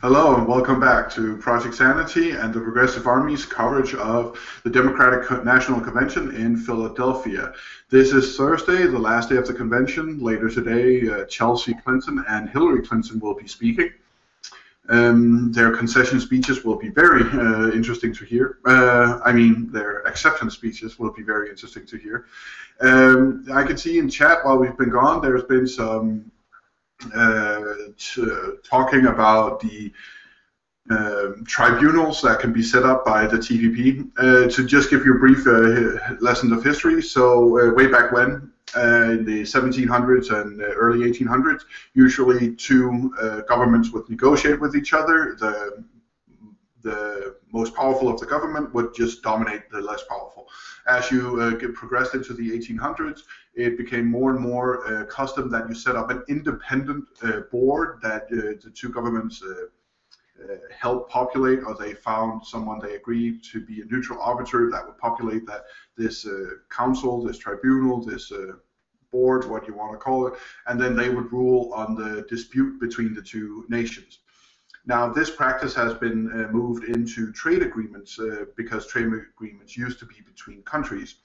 Hello and welcome back to Project Sanity and the Progressive Army's coverage of the Democratic National Convention in Philadelphia. This is Thursday, the last day of the convention. Later today, Chelsea Clinton and Hillary Clinton will be speaking. Their concession speeches will be very interesting to hear. Their acceptance speeches will be very interesting to hear. I can see in chat while we've been gone, there's been some talking about the tribunals that can be set up by the TPP. To just give you a brief lesson of history, so way back when, in the 1700s and early 1800s, usually two governments would negotiate with each other. The most powerful of the government would just dominate the less powerful. As you progressed into the 1800s, it became more and more custom that you set up an independent board that the two governments helped populate, or they found someone they agreed to be a neutral arbiter that would populate this council, this tribunal, this board, what you want to call it, and then they would rule on the dispute between the two nations. Now, this practice has been moved into trade agreements because trade agreements used to be between countries.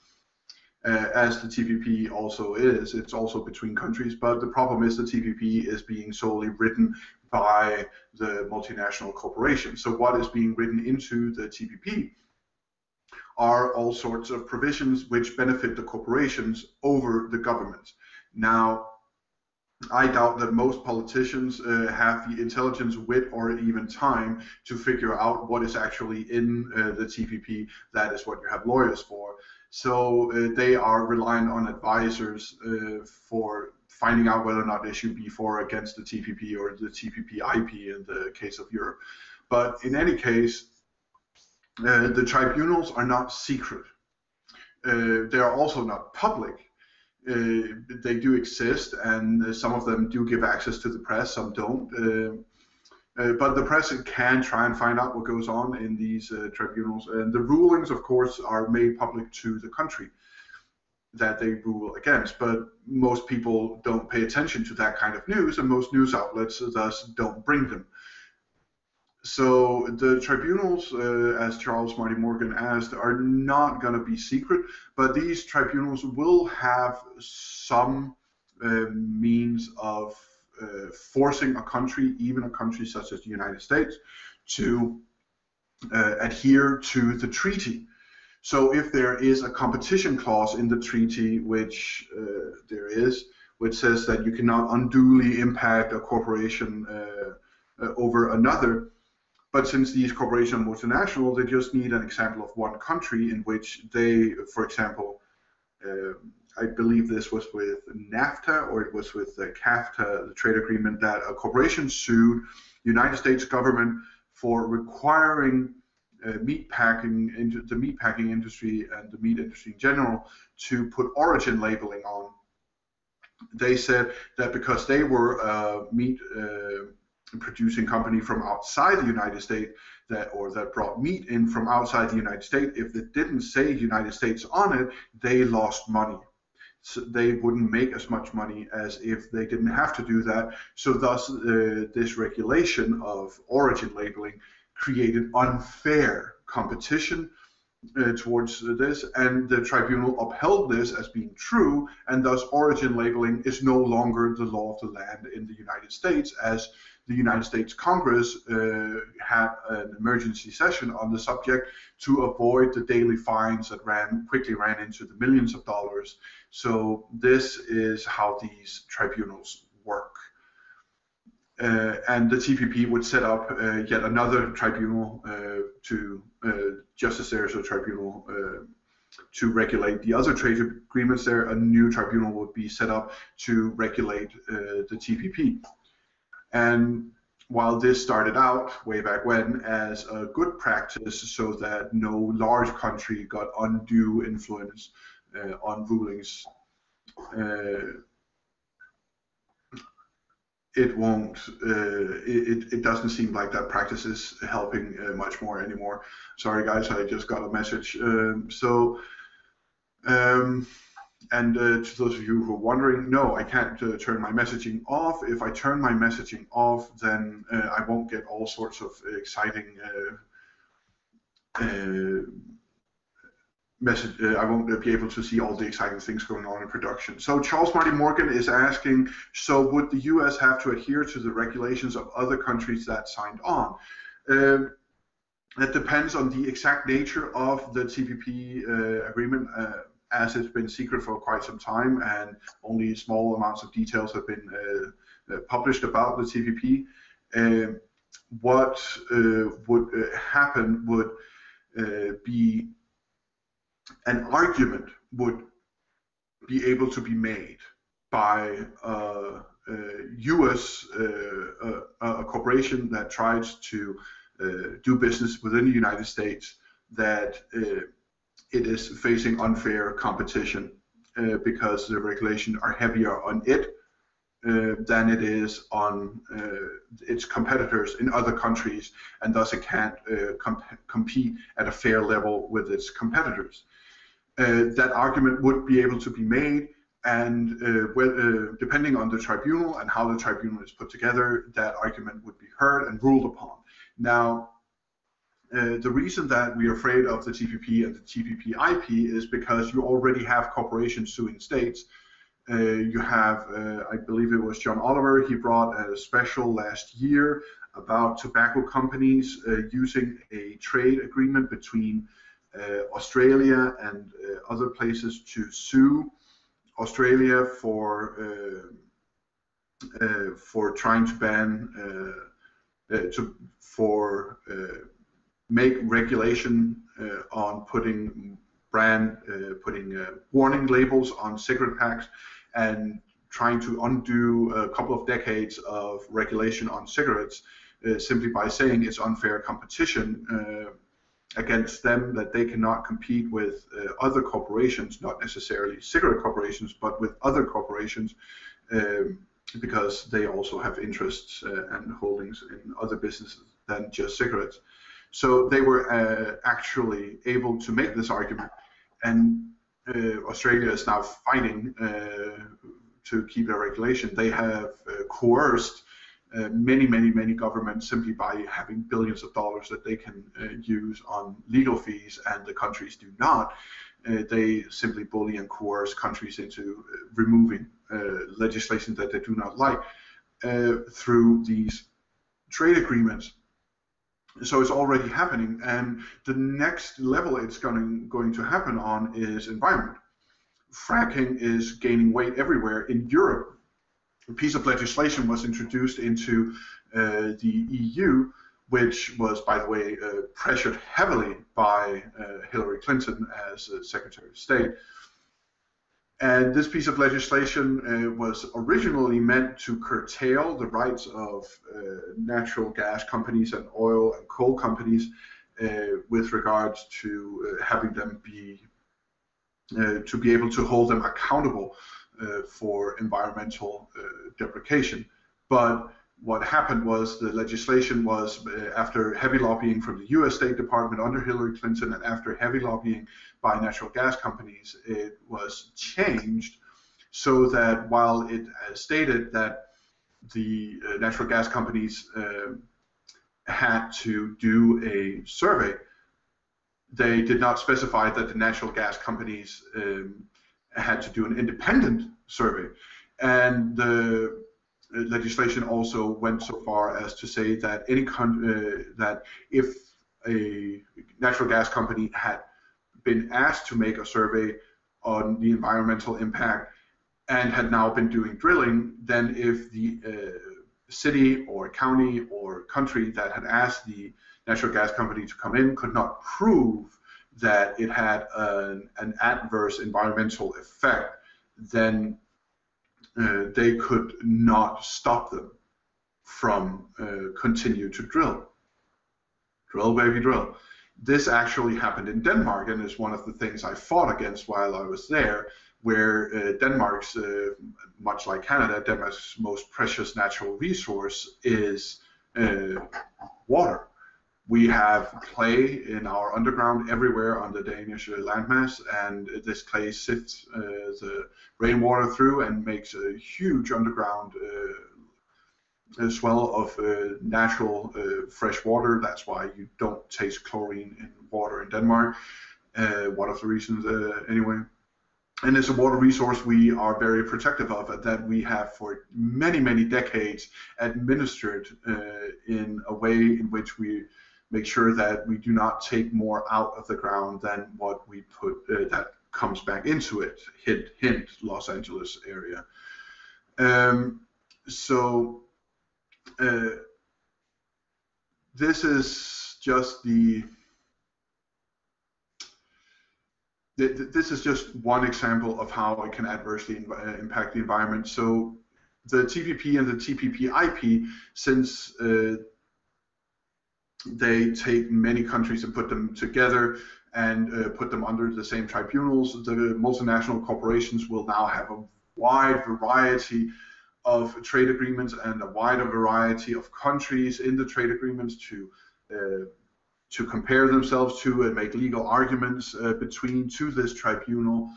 As the TPP also is, it's also between countries, but the problem is the TPP is being solely written by the multinational corporations. So what is being written into the TPP are all sorts of provisions which benefit the corporations over the government. Now, I doubt that most politicians have the intelligence, wit, or even time to figure out what is actually in the TPP. That is what you have lawyers for. So they are relying on advisors for finding out whether or not they should be for or against the TPP or the TPP-IP in the case of Europe. But in any case, the tribunals are not secret. They are also not public. They do exist, and some of them do give access to the press, some don't. But the press can try and find out what goes on in these tribunals. And the rulings, of course, are made public to the country that they rule against. But most people don't pay attention to that kind of news, and most news outlets thus don't bring them. So the tribunals, as Charles Marty Morgan asked, are not going to be secret, but these tribunals will have some means of forcing a country, even a country such as the United States, to adhere to the treaty. So if there is a competition clause in the treaty, which there is, which says that you cannot unduly impact a corporation over another, but since these corporations are multinational, they just need an example of one country in which they, for example, I believe this was with NAFTA or it was with the CAFTA, the trade agreement, that a corporation sued the United States government for requiring the meatpacking industry and the meat industry in general to put origin labeling on. They said that because they were a meat producing company from outside the United States that brought meat in from outside the United States, if it didn't say United States on it, they lost money. So they wouldn't make as much money as if they didn't have to do that. So thus this regulation of origin labeling created unfair competition towards this, and the tribunal upheld this as being true, and thus origin labeling is no longer the law of the land in the United States, as the United States Congress had an emergency session on the subject to avoid the daily fines that quickly ran into the millions of dollars. So this is how these tribunals work. And the TPP would set up yet another tribunal just as there's a tribunal to regulate the other trade agreements there, a new tribunal would be set up to regulate the TPP. And while this started out way back when as a good practice so that no large country got undue influence on rulings, it doesn't seem like that practice is helping much more anymore. Sorry guys, I just got a message. And to those of you who are wondering, no, I can't turn my messaging off. If I turn my messaging off, then I won't get all sorts of exciting I won't be able to see all the exciting things going on in production. So Charles Marty Morgan is asking, so would the US have to adhere to the regulations of other countries that signed on? That depends on the exact nature of the TPP agreement, as it's been secret for quite some time, and only small amounts of details have been published about the TPP. What would happen would be an argument would be able to be made by a U.S. a corporation that tries to do business within the United States, that it is facing unfair competition because the regulations are heavier on it than it is on its competitors in other countries, and thus it can't compete at a fair level with its competitors. That argument would be able to be made, and depending on the tribunal and how the tribunal is put together, that argument would be heard and ruled upon. Now, the reason that we are afraid of the TPP and the TPP-IP is because you already have corporations suing states. You have, I believe it was John Oliver, he brought a special last year about tobacco companies using a trade agreement between Australia and other places to sue Australia for trying to ban make regulation on putting warning labels on cigarette packs, and trying to undo a couple of decades of regulation on cigarettes simply by saying it's unfair competition against them, that they cannot compete with other corporations, not necessarily cigarette corporations, but with other corporations, because they also have interests and holdings in other businesses than just cigarettes. So they were actually able to make this argument, and Australia is now fighting to keep their regulation. They have coerced many governments simply by having billions of dollars that they can use on legal fees, and the countries do not. They simply bully and coerce countries into removing legislation that they do not like through these trade agreements. So it's already happening, and the next level it's going to happen on is environment. Fracking is gaining weight everywhere. In Europe, a piece of legislation was introduced into the EU, which was, by the way, pressured heavily by Hillary Clinton as Secretary of State. And this piece of legislation was originally meant to curtail the rights of natural gas companies and oil and coal companies with regards to having them be able to hold them accountable for environmental deprecation. But what happened was the legislation was, after heavy lobbying from the US State Department under Hillary Clinton and after heavy lobbying by natural gas companies, it was changed so that while it stated that the natural gas companies had to do a survey, they did not specify that the natural gas companies had to do an independent survey. And the legislation also went so far as to say that that if a natural gas company had been asked to make a survey on the environmental impact and had now been doing drilling, then if the city or county or country that had asked the natural gas company to come in could not prove that it had an adverse environmental effect, then they could not stop them from continue to drill. Drill, baby, drill. This actually happened in Denmark, and is one of the things I fought against while I was there, where Denmark's, much like Canada, Denmark's most precious natural resource is water. We have clay in our underground everywhere on the Danish landmass, and this clay sifts the rainwater through and makes a huge underground swell of natural fresh water. That's why you don't taste chlorine in water in Denmark. One of the reasons, anyway. And it's a water resource we are very protective of, that we have for many, many decades administered in a way in which we make sure that we do not take more out of the ground than what we put that comes back into it. Hint, Los Angeles area. This is just this is just one example of how it can adversely impact the environment. So the TPP and the TPP-IP, since they take many countries and put them together and put them under the same tribunals, the multinational corporations will now have a wide variety of trade agreements and a wider variety of countries in the trade agreements to compare themselves to and make legal arguments to this tribunal,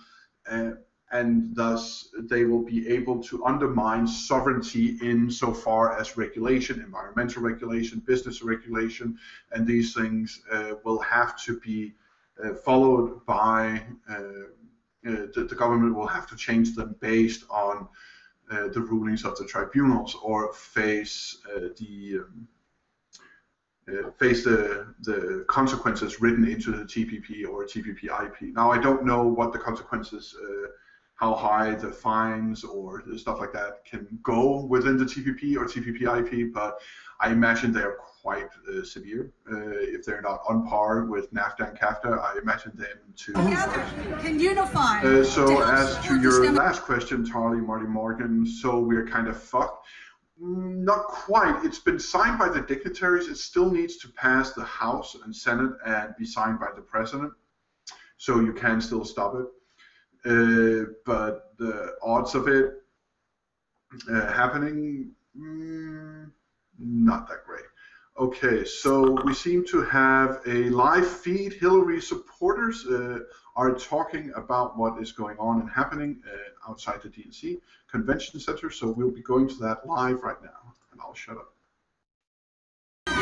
and thus they will be able to undermine sovereignty insofar as regulation, environmental regulation, business regulation, and these things will have to be followed by the government will have to change them based on the rulings of the tribunals, or face the consequences written into the TPP or TPP-IP. Now, I don't know what the consequences, how high the fines or the stuff like that can go within the TPP or TPP-IP, but I imagine they are quite severe. If they're not on par with NAFTA and CAFTA, I imagine them to can unify. So as to your last question, Marty Morgan, so we're kind of fucked. Not quite. It's been signed by the dignitaries. It still needs to pass the House and Senate and be signed by the President. So you can still stop it. But the odds of it happening, not that great. Okay, so we seem to have a live feed. Hillary supporters are talking about what is going on and happening outside the DNC Convention Center, so we'll be going to that live right now, and I'll shut up.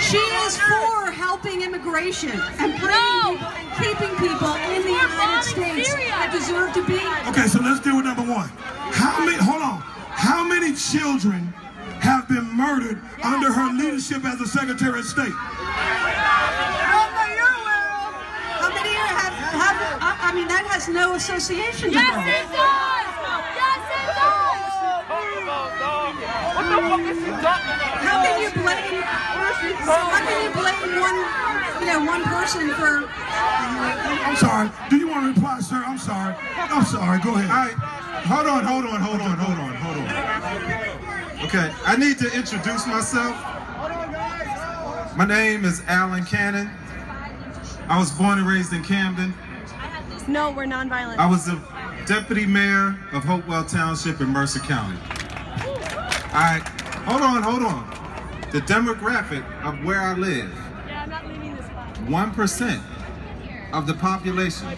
She is for helping immigration and bringing people and keeping people in the United States that deserve to be. Okay, so let's deal with number one. How many children have been murdered under her leadership as a Secretary of State? How many have I mean, that has no association to Yes, it does! Yes, it does! What the fuck is he talking about? How can you blame one person for... I'm sorry. Do you want to reply, sir? I'm sorry. Go ahead. All right. Hold on. Okay, I need to introduce myself. My name is Alan Cannon. I was born and raised in Camden. No, we're nonviolent. I was the deputy mayor of Hopewell Township in Mercer County. All right, hold on. The demographic of where I live, Yeah, I'm not leaving this spot. 1% of the population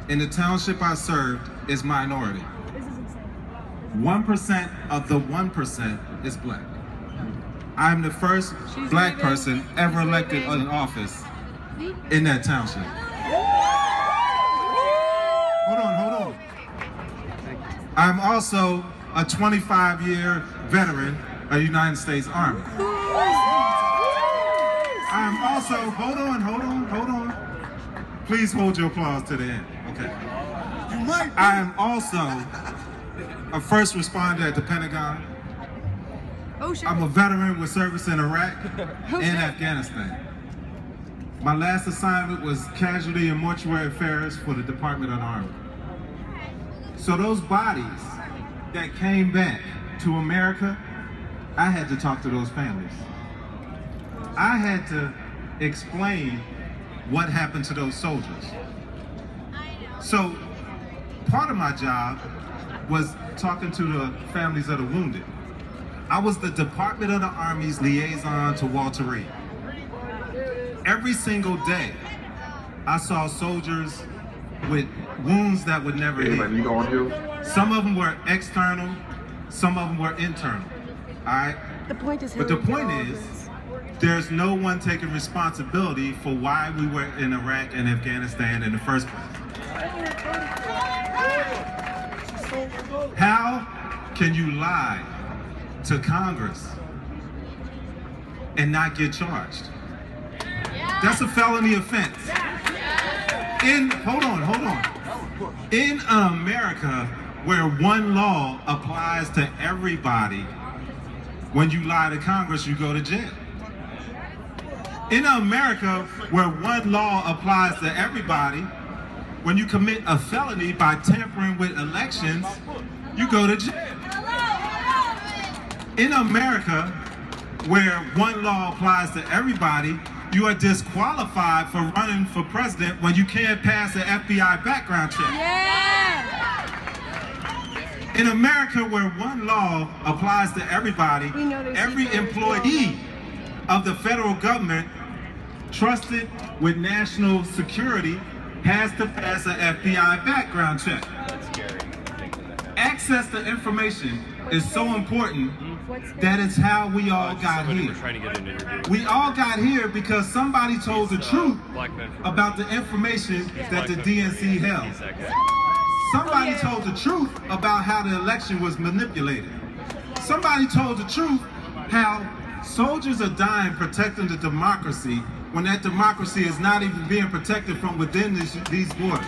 in the township I served is minority. This is insane. 1% of the 1% is black. I'm the first black person ever elected in office in that township. Hold on. I'm also a 25-year veteran of the United States Army. I'm also, hold on. Please hold your applause to the end, okay. I am also a first responder at the Pentagon. Oh, shit. I'm a veteran with service in Iraq and Afghanistan. My last assignment was casualty and mortuary affairs for the Department of the Army. So those bodies that came back to America, I had to talk to those families. I had to explain what happened to those soldiers. So part of my job was talking to the families of the wounded. I was the Department of the Army's liaison to Walter Reed. every single day, I saw soldiers with wounds that would never heal. You going here? Some of them were external, some of them were internal. All right? The point is, but the point is, there's no one taking responsibility for why we were in Iraq and Afghanistan in the first place. How can you lie to Congress and not get charged? That's a felony offense. Hold on. In America, where one law applies to everybody, when you lie to Congress, you go to jail. In America, where one law applies to everybody, when you commit a felony by tampering with elections, you go to jail. In America, where one law applies to everybody, you are disqualified for running for president when you can't pass an FBI background check. Yeah. In America, where one law applies to everybody, every employee of the federal government trusted with national security has to pass an FBI background check. Access to information is so important that it's how we all got here. We all got here because somebody told the truth about the information that the DNC held. Somebody told the truth about how the election was manipulated. Somebody told the truth how soldiers are dying protecting the democracy when that democracy is not even being protected from within these borders.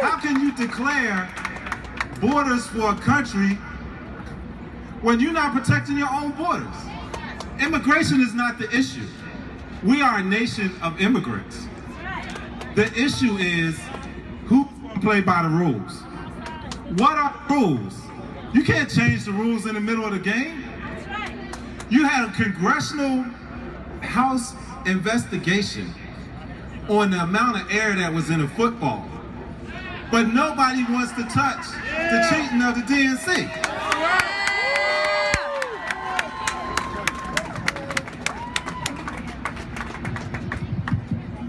How can you declare borders for a country when you're not protecting your own borders? Immigration is not the issue. We are a nation of immigrants. The issue is who's going to play by the rules. What are the rules? You can't change the rules in the middle of the game. You had a congressional House investigation on the amount of air that was in a football. But nobody wants to touch the cheating of the DNC.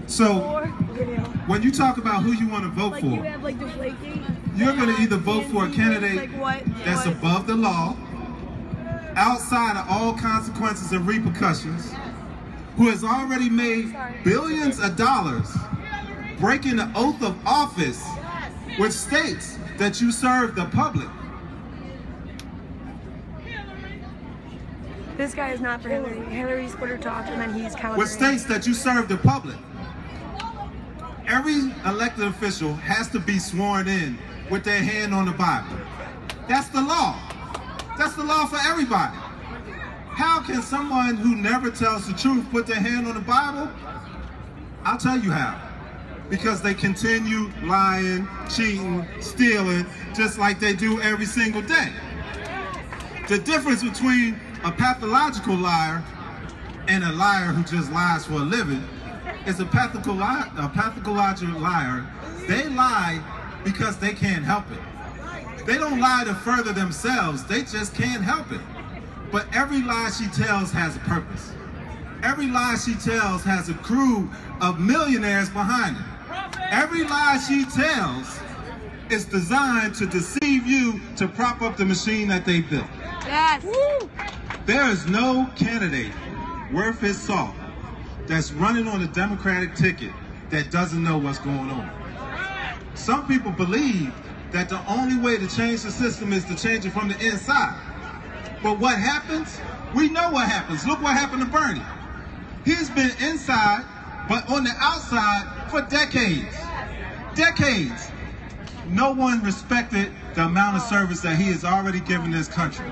So, when you talk about who you want to vote for, you're going to either vote for a candidate that's above the law, outside of all consequences and repercussions, who has already made billions of dollars breaking the oath of office, which states that you serve the public. This guy is not for Hillary. Hillary's Twitter talk, and then he's countering. Which states that you serve the public. Every elected official has to be sworn in with their hand on the Bible. That's the law. That's the law for everybody. How can someone who never tells the truth put their hand on the Bible? I'll tell you how. Because they continue lying, cheating, stealing, just like they do every single day. The difference between a pathological liar and a liar who just lies for a living is a pathological liar. They lie because they can't help it. They don't lie to further themselves, they just can't help it. But every lie she tells has a purpose. Every lie she tells has a crew of millionaires behind it. Every lie she tells is designed to deceive you to prop up the machine that they built. Yes. There is no candidate worth his salt that's running on a Democratic ticket that doesn't know what's going on. Some people believe that the only way to change the system is to change it from the inside. But what happens? We know what happens. Look what happened to Bernie. He's been inside, but on the outside for decades. Decades. No one respected the amount of service that he has already given this country.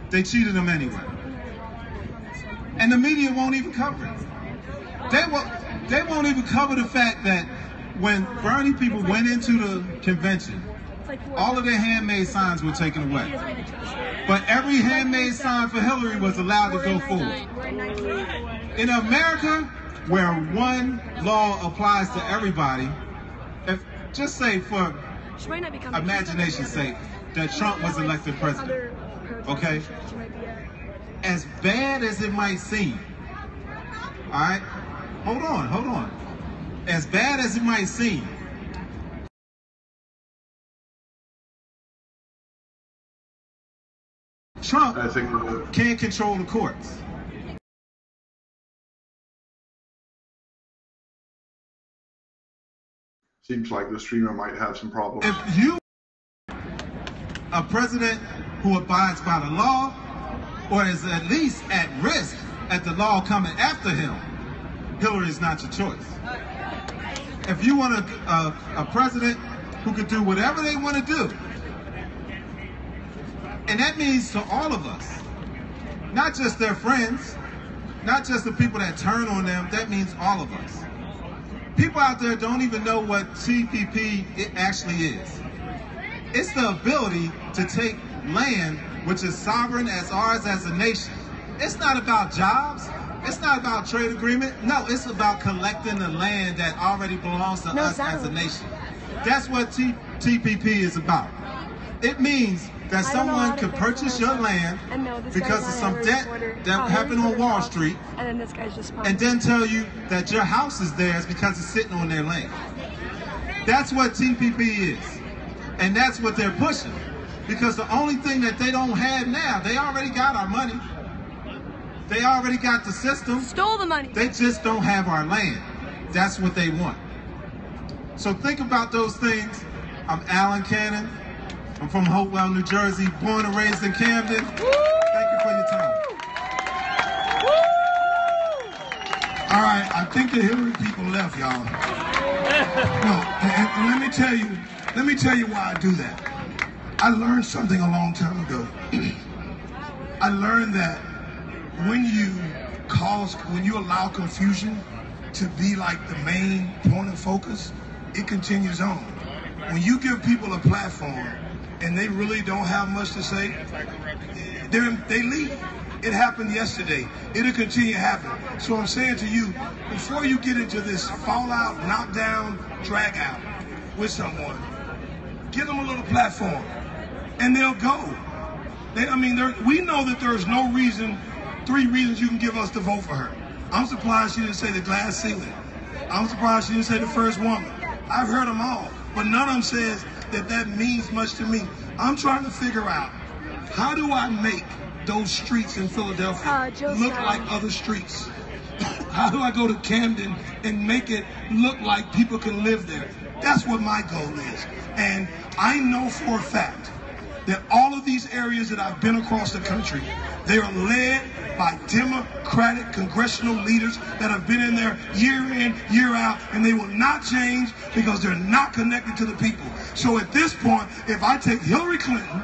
They cheated him anyway. And the media won't even cover it. They won't even cover the fact that when Bernie people went into the convention, all of their handmade signs were taken away. But every handmade sign for Hillary was allowed to go forward. In America, where one law applies to everybody, just say for imagination's sake that Trump was elected president, okay? As bad as it might seem, all right? hold on. As bad as it might seem, Trump can't control the courts. Seems like the streamer might have some problems. If you a president who abides by the law, or is at least at risk at the law coming after him, Hillary is not your choice. If you want a president who could do whatever they want to do, and that means to all of us, not just their friends, not just the people that turn on them, that means all of us. People out there don't even know what TPP it actually is. It's the ability to take land which is sovereign as ours as a nation. It's not about jobs. It's not about trade agreement. No, it's about collecting the land that already belongs to us as a nation. That's what TPP is about. It means that someone could purchase your land because of some debt that happened on Wall Street, and then tell you that your house is theirs because it's sitting on their land. That's what TPP is. And that's what they're pushing. Because the only thing that they don't have now, they already got our money. They already got the system. Stole the money. They just don't have our land. That's what they want. So think about those things. I'm Alan Cannon. I'm from Hopewell, New Jersey, born and raised in Camden. Thank you for your time. All right, I think the Hillary people left, y'all. No, and let me tell you why I do that. I learned something a long time ago. I learned that when you allow confusion to be like the main point of focus, it continues on. When you give people a platform and they really don't have much to say, they leave. It happened yesterday. It'll continue to happen. So I'm saying to you, before you get into this fallout, knockdown, drag out with someone, give them a little platform and they'll go. We know that there's no reason, 3 reasons you can give us to vote for her. I'm surprised she didn't say the glass ceiling. I'm surprised she didn't say the first woman. I've heard them all, but none of them says that means much to me. I'm trying to figure out, how do I make those streets in Philadelphia look like other streets? How do I go to Camden and make it look like people can live there? That's what my goal is. And I know for a fact that all of these areas that I've been across the country, they are led by Democratic congressional leaders that have been in there year in, year out, and they will not change because they're not connected to the people. So at this point, if I take Hillary Clinton,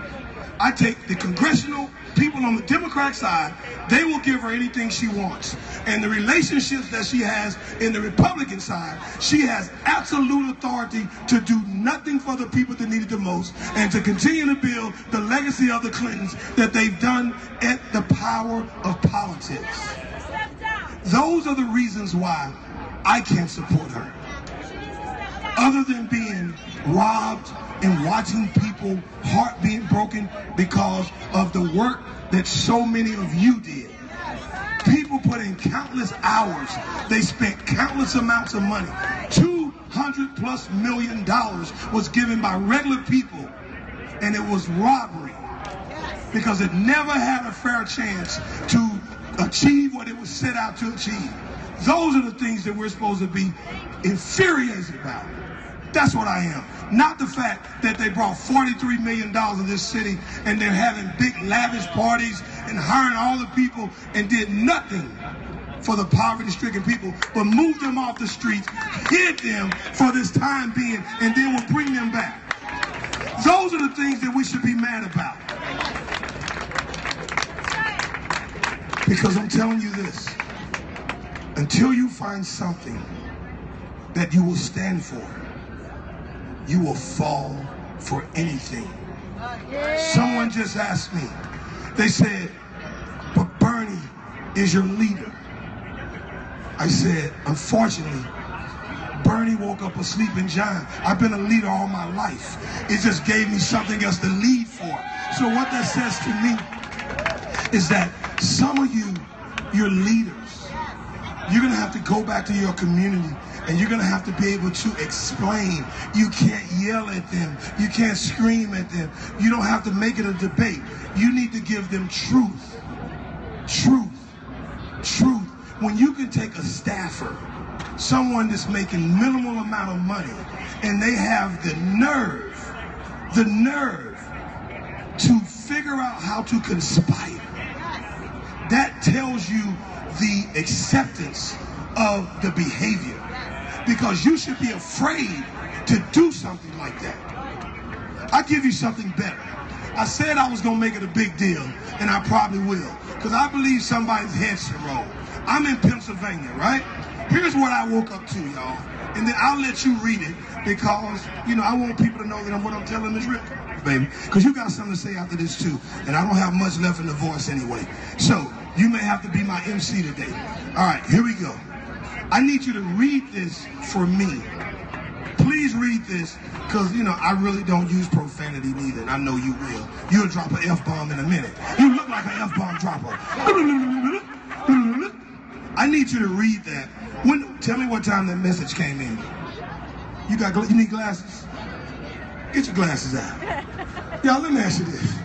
I take the congressional people on the Democratic side, they will give her anything she wants. And the relationships that she has in the Republican side, she has absolute authority to do nothing for the people that need it the most and to continue to build the legacy of the Clintons that they've done at the power of politics. Those are the reasons why I can't support her. Other than being robbed and watching people heart being broken because of the work that so many of you did. People put in countless hours. They spent countless amounts of money. $200+ million was given by regular people, and it was robbery because it never had a fair chance to achieve what it was set out to achieve. Those are the things that we're supposed to be infuriated about. That's what I am. Not the fact that they brought $43 million to this city and they're having big lavish parties and hiring all the people and did nothing for the poverty-stricken people, but moved them off the streets, hid them for this time being, and then will bring them back. Those are the things that we should be mad about. Because I'm telling you this, until you find something that you will stand for, you will fall for anything. Someone just asked me, they said, but Bernie is your leader. I said, unfortunately, Bernie woke up a sleeping giant. I've been a leader all my life. It just gave me something else to lead for. So what that says to me is that some of you, you're leaders, You're going to have to go back to your community and you're going to have to be able to explain. You can't yell at them. You can't scream at them. You don't have to make it a debate. You need to give them truth. Truth. Truth. When you can take a staffer, someone that's making minimal amount of money, and they have the nerve to figure out how to conspire, that tells you the acceptance of the behavior, because you should be afraid to do something like that. I'll give you something better. I said I was going to make it a big deal, and I probably will, because I believe somebody's head should roll. I'm in Pennsylvania, right? Here's what I woke up to, y'all, and then I'll let you read it, because, you know, I want people to know that what I'm telling is real, baby, because you got something to say after this, too, and I don't have much left in the voice anyway, so you may have to be my MC today. All right, here we go. I need you to read this for me. Please read this, because, you know, I really don't use profanity neither, and I know you will. You'll drop an F-bomb in a minute. You look like an F-bomb dropper. I need you to read that. Tell me what time that message came in. You need glasses? Get your glasses out. Y'all, let me ask you this.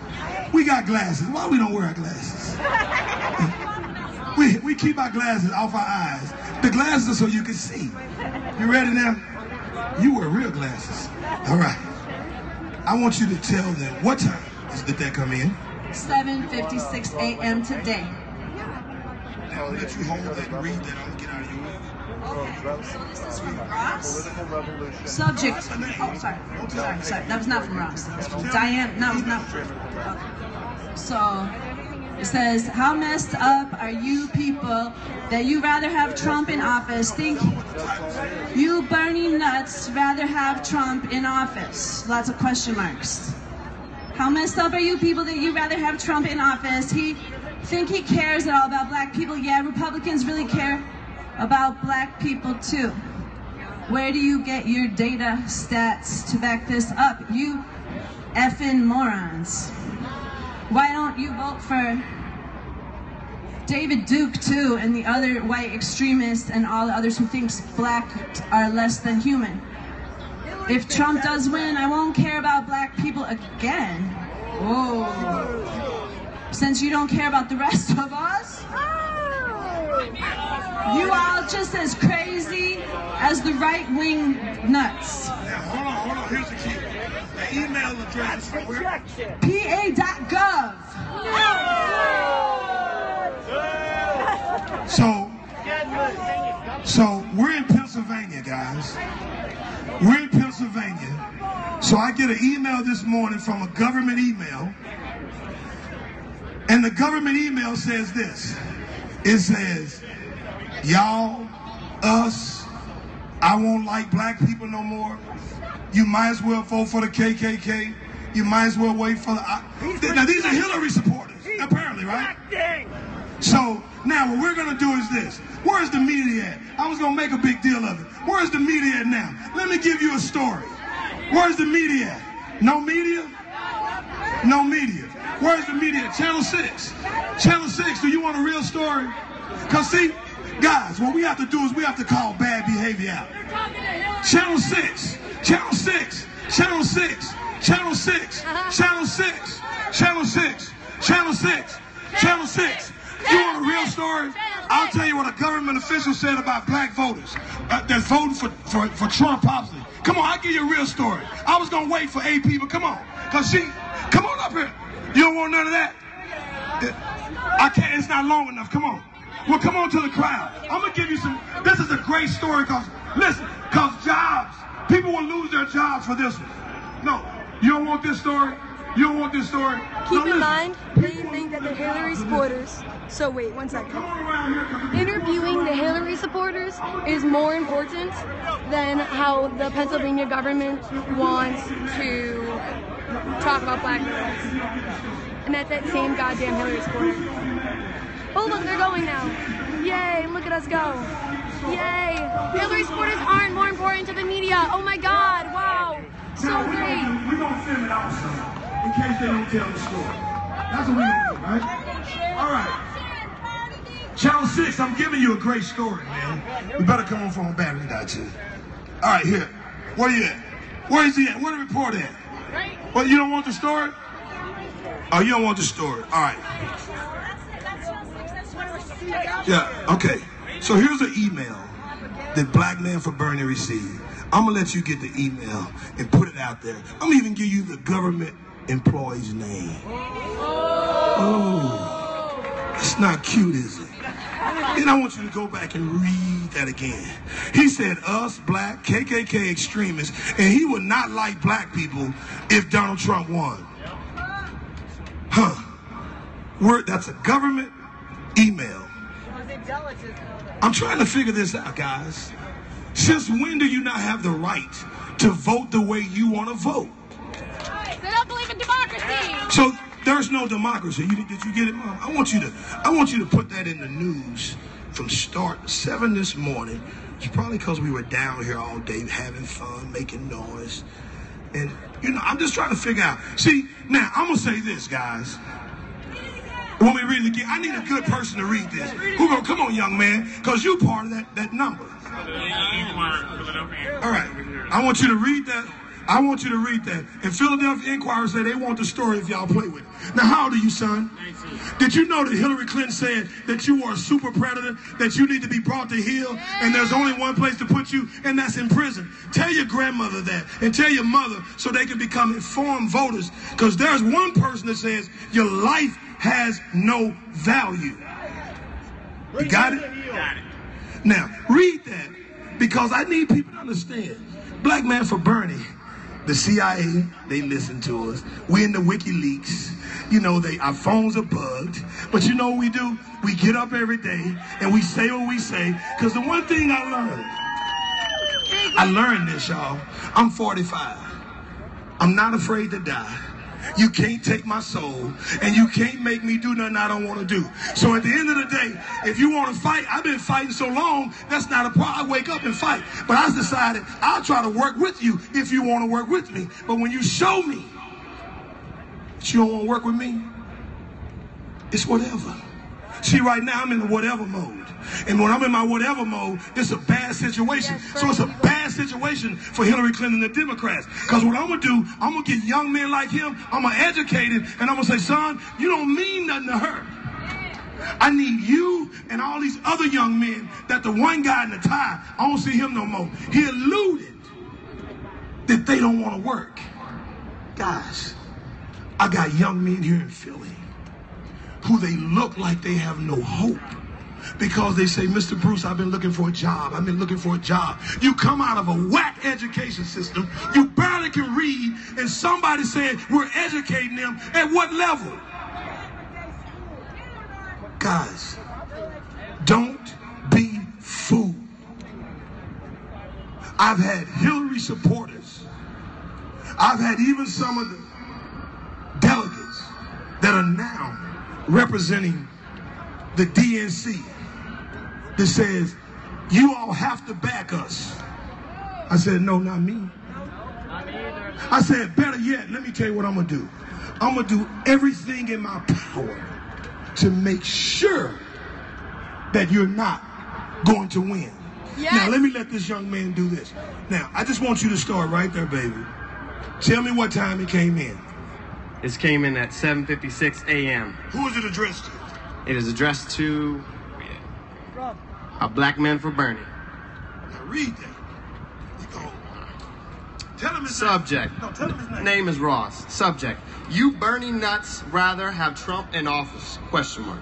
We got glasses. Why we don't wear our glasses? We keep our glasses off our eyes. The glasses are so you can see. You ready now? You wear real glasses. All right. I want you to tell them, what time did that come in? 7:56 a.m. today. Now I'll let you hold that and read that. I'm going to get out of your way. Okay, so this is from Ross. Subject. Oh, sorry. That was not from Ross. That was from Diane. No, it was not. Okay. So it says, how messed up are you people that you rather have Trump in office? Think you Bernie nuts rather have Trump in office? Lots of question marks. How messed up are you people that you rather have Trump in office? Think he cares at all about black people? Yeah, Republicans really care about black people too. Where do you get your data stats to back this up? You effing morons. Why don't you vote for David Duke too, and the other white extremists and all the others who thinks black are less than human? If Trump does win, I won't care about black people again. Whoa. Since you don't care about the rest of us? You all just as crazy as the right-wing nuts. Now, hold on, here's the key. The email address is where? PA.gov. So we're in Pennsylvania, guys. We're in Pennsylvania. So I get an email this morning from a government email. And the government email says this. It says, y'all, us, I won't like black people no more. You might as well vote for the KKK. You might as well wait for the... Now, these are Hillary supporters, apparently, right? So, now what we're going to do is this. Where's the media at? I was going to make a big deal of it. Where's the media at now? Let me give you a story. Where's the media at? No media? No media. Where's the media? Channel 6. Channel 6, do you want a real story? Because see, guys, what we have to do is we have to call bad behavior out. Channel 6. Channel 6. Channel 6. Channel 6. Channel 6. Channel 6. Channel 6. Channel 6. You want a real story? I'll tell you what a government official said about black voters that's voting for Trump possibly. Come on, I'll give you a real story. I was going to wait for AP, but come on. Because come on up here. You don't want none of that? I can't, it's not long enough. Come on. Well, come on to the crowd. I'm going to give you some, this is a great story because, listen, because jobs, people will lose their jobs for this one. No, you don't want this story? You don't want this story? Keep in mind, they think that the Hillary supporters, so wait, one second. Interviewing the Hillary supporters is more important than how the Pennsylvania government wants to talk about black girls. And that's that same goddamn Hillary supporter. Oh look, they're going now. Yay, look at us go. Yay. Hillary supporters aren't more important to the media. Oh my god, wow. So great. We're going to film it also. In case they don't tell the story. That's what we're going to do, right? All right. Channel 6, I'm giving you a great story, man. We better come on for a battery die too. All right, here. Where you at? Where is he at? Where the report at? Well, you don't want the story? Oh, you don't want the story. All right. Yeah, okay. So here's an email that Black Man for Bernie received. I'm going to let you get the email and put it out there. I'm going to even give you the government employee's name. Oh, that's not cute, is it? And I want you to go back and read that again. He said, us, black, KKK extremists, and he would not like black people if Donald Trump won. That's a government email. I'm trying to figure this out, guys. Since when do you not have the right to vote the way you want to vote? They don't believe in democracy. So there's no democracy. Did you get it, Mom? I want you to put that in the news from start 7 this morning. It's probably because we were down here all day having fun, making noise. And, you know, I'm just trying to figure out. See, now, I'm going to say this, guys. Want me to read it again? I need a good person to read this. Who gonna, come on, young man, because you part of that number. All right, I want you to read that. I want you to read that. And Philadelphia Inquirer said they want the story if y'all play with it. Now, how old are you, son? 19. Did you know that Hillary Clinton said that you are a super predator, that you need to be brought to heel, and there's only one place to put you, and that's in prison? Tell your grandmother that, and tell your mother so they can become informed voters, because there's one person that says your life has no value. You got it? Got it. Now, read that, because I need people to understand. Black Man for Bernie, the CIA, they listen to us. We in the WikiLeaks. You know, our phones are bugged. But you know what we do? We get up every day and we say what we say. Because the one thing I learned this, y'all. I'm 45. I'm not afraid to die. You can't take my soul, and you can't make me do nothing I don't want to do. So at the end of the day, if you want to fight, I've been fighting so long, that's not a problem. I wake up and fight. But I decided I'll try to work with you if you want to work with me. But when you show me that you don't want to work with me, it's whatever. See, right now I'm in the whatever mode. And when I'm in my whatever mode, it's a bad situation. So it's a bad situation for Hillary Clinton and the Democrats. Because what I'm going to do, I'm going to get young men like him, I'm going to educate him, and I'm going to say, son, you don't mean nothing to her. I need you and all these other young men that the one guy in the tie, I don't see him no more. He alluded that they don't want to work. Guys, I got young men here in Philly who they look like they have no hope. Because they say, Mr. Bruce, I've been looking for a job. I've been looking for a job. You come out of a whack education system. You barely can read. And somebody said, we're educating them. At what level? Guys, don't be fooled. I've had Hillary supporters. I've had even some of the delegates that are now representing the DNC that says, you all have to back us. I said, no, not me. I said, better yet, let me tell you what I'm going to do. I'm going to do everything in my power to make sure that you're not going to win. Yes. Now, let me let this young man do this. Now, I just want you to start right there, baby. Tell me what time he came in. This came in at 7:56 a.m. Who is it addressed to? It is addressed to a Black Man for Bernie. Now read that. Tell him his Subject. Name. No, tell him his name. Name is Ross. Subject. You Bernie nuts rather have Trump in office? Question mark.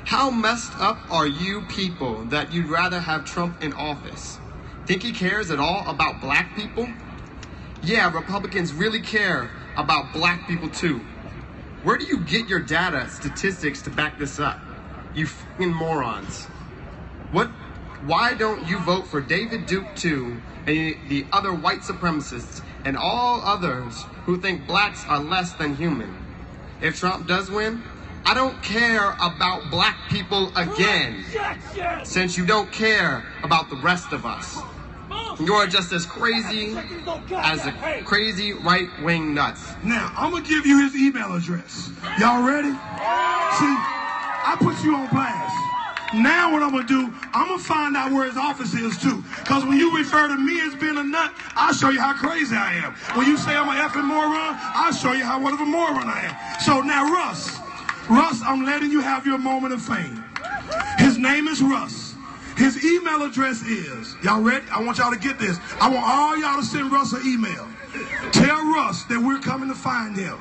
How messed up are you people that you'd rather have Trump in office? Think he cares at all about black people? Yeah, Republicans really care about black people too. Where do you get your data, statistics to back this up? You f***ing morons. Why don't you vote for David Duke too and the other white supremacists and all others who think blacks are less than human? If Trump does win, I don't care about black people again, since you don't care about the rest of us. You're just as crazy as the crazy right-wing nuts. Now, I'm going to give you his email address. Y'all ready? See, I put you on blast. Now what I'm going to do, I'm going to find out where his office is too. Because when you refer to me as being a nut, I'll show you how crazy I am. When you say I'm an effing moron, I'll show you how what of a moron I am. So now Russ, I'm letting you have your moment of fame. His name is Russ. His email address is, y'all ready? I want y'all to get this. I want all y'all to send Russ an email. Tell Russ that we're coming to find him.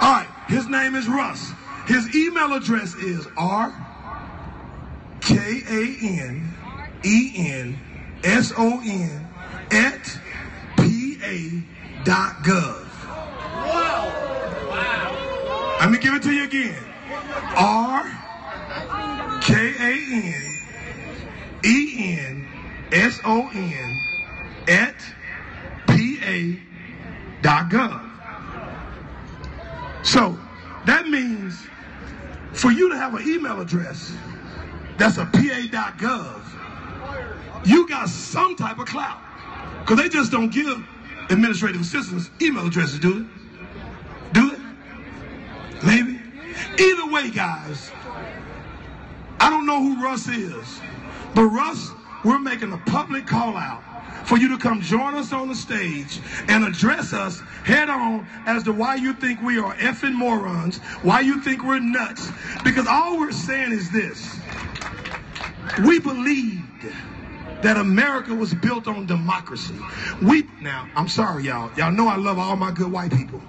All right, his name is Russ. His email address is rkanson@pa.gov. Let me give it to you again. rkanson@pa.gov. So that means for you to have an email address that's a pa.gov, you got some type of clout. Because they just don't give administrative assistants email addresses, do they? Do they? Maybe. Either way, guys, I don't know who Russ is, but Russ, we're making a public call out for you to come join us on the stage and address us head on as to why you think we are effing morons, why you think we're nuts. Because all we're saying is this: we believed that America was built on democracy. Now, I'm sorry, y'all. Y'all know I love all my good white people.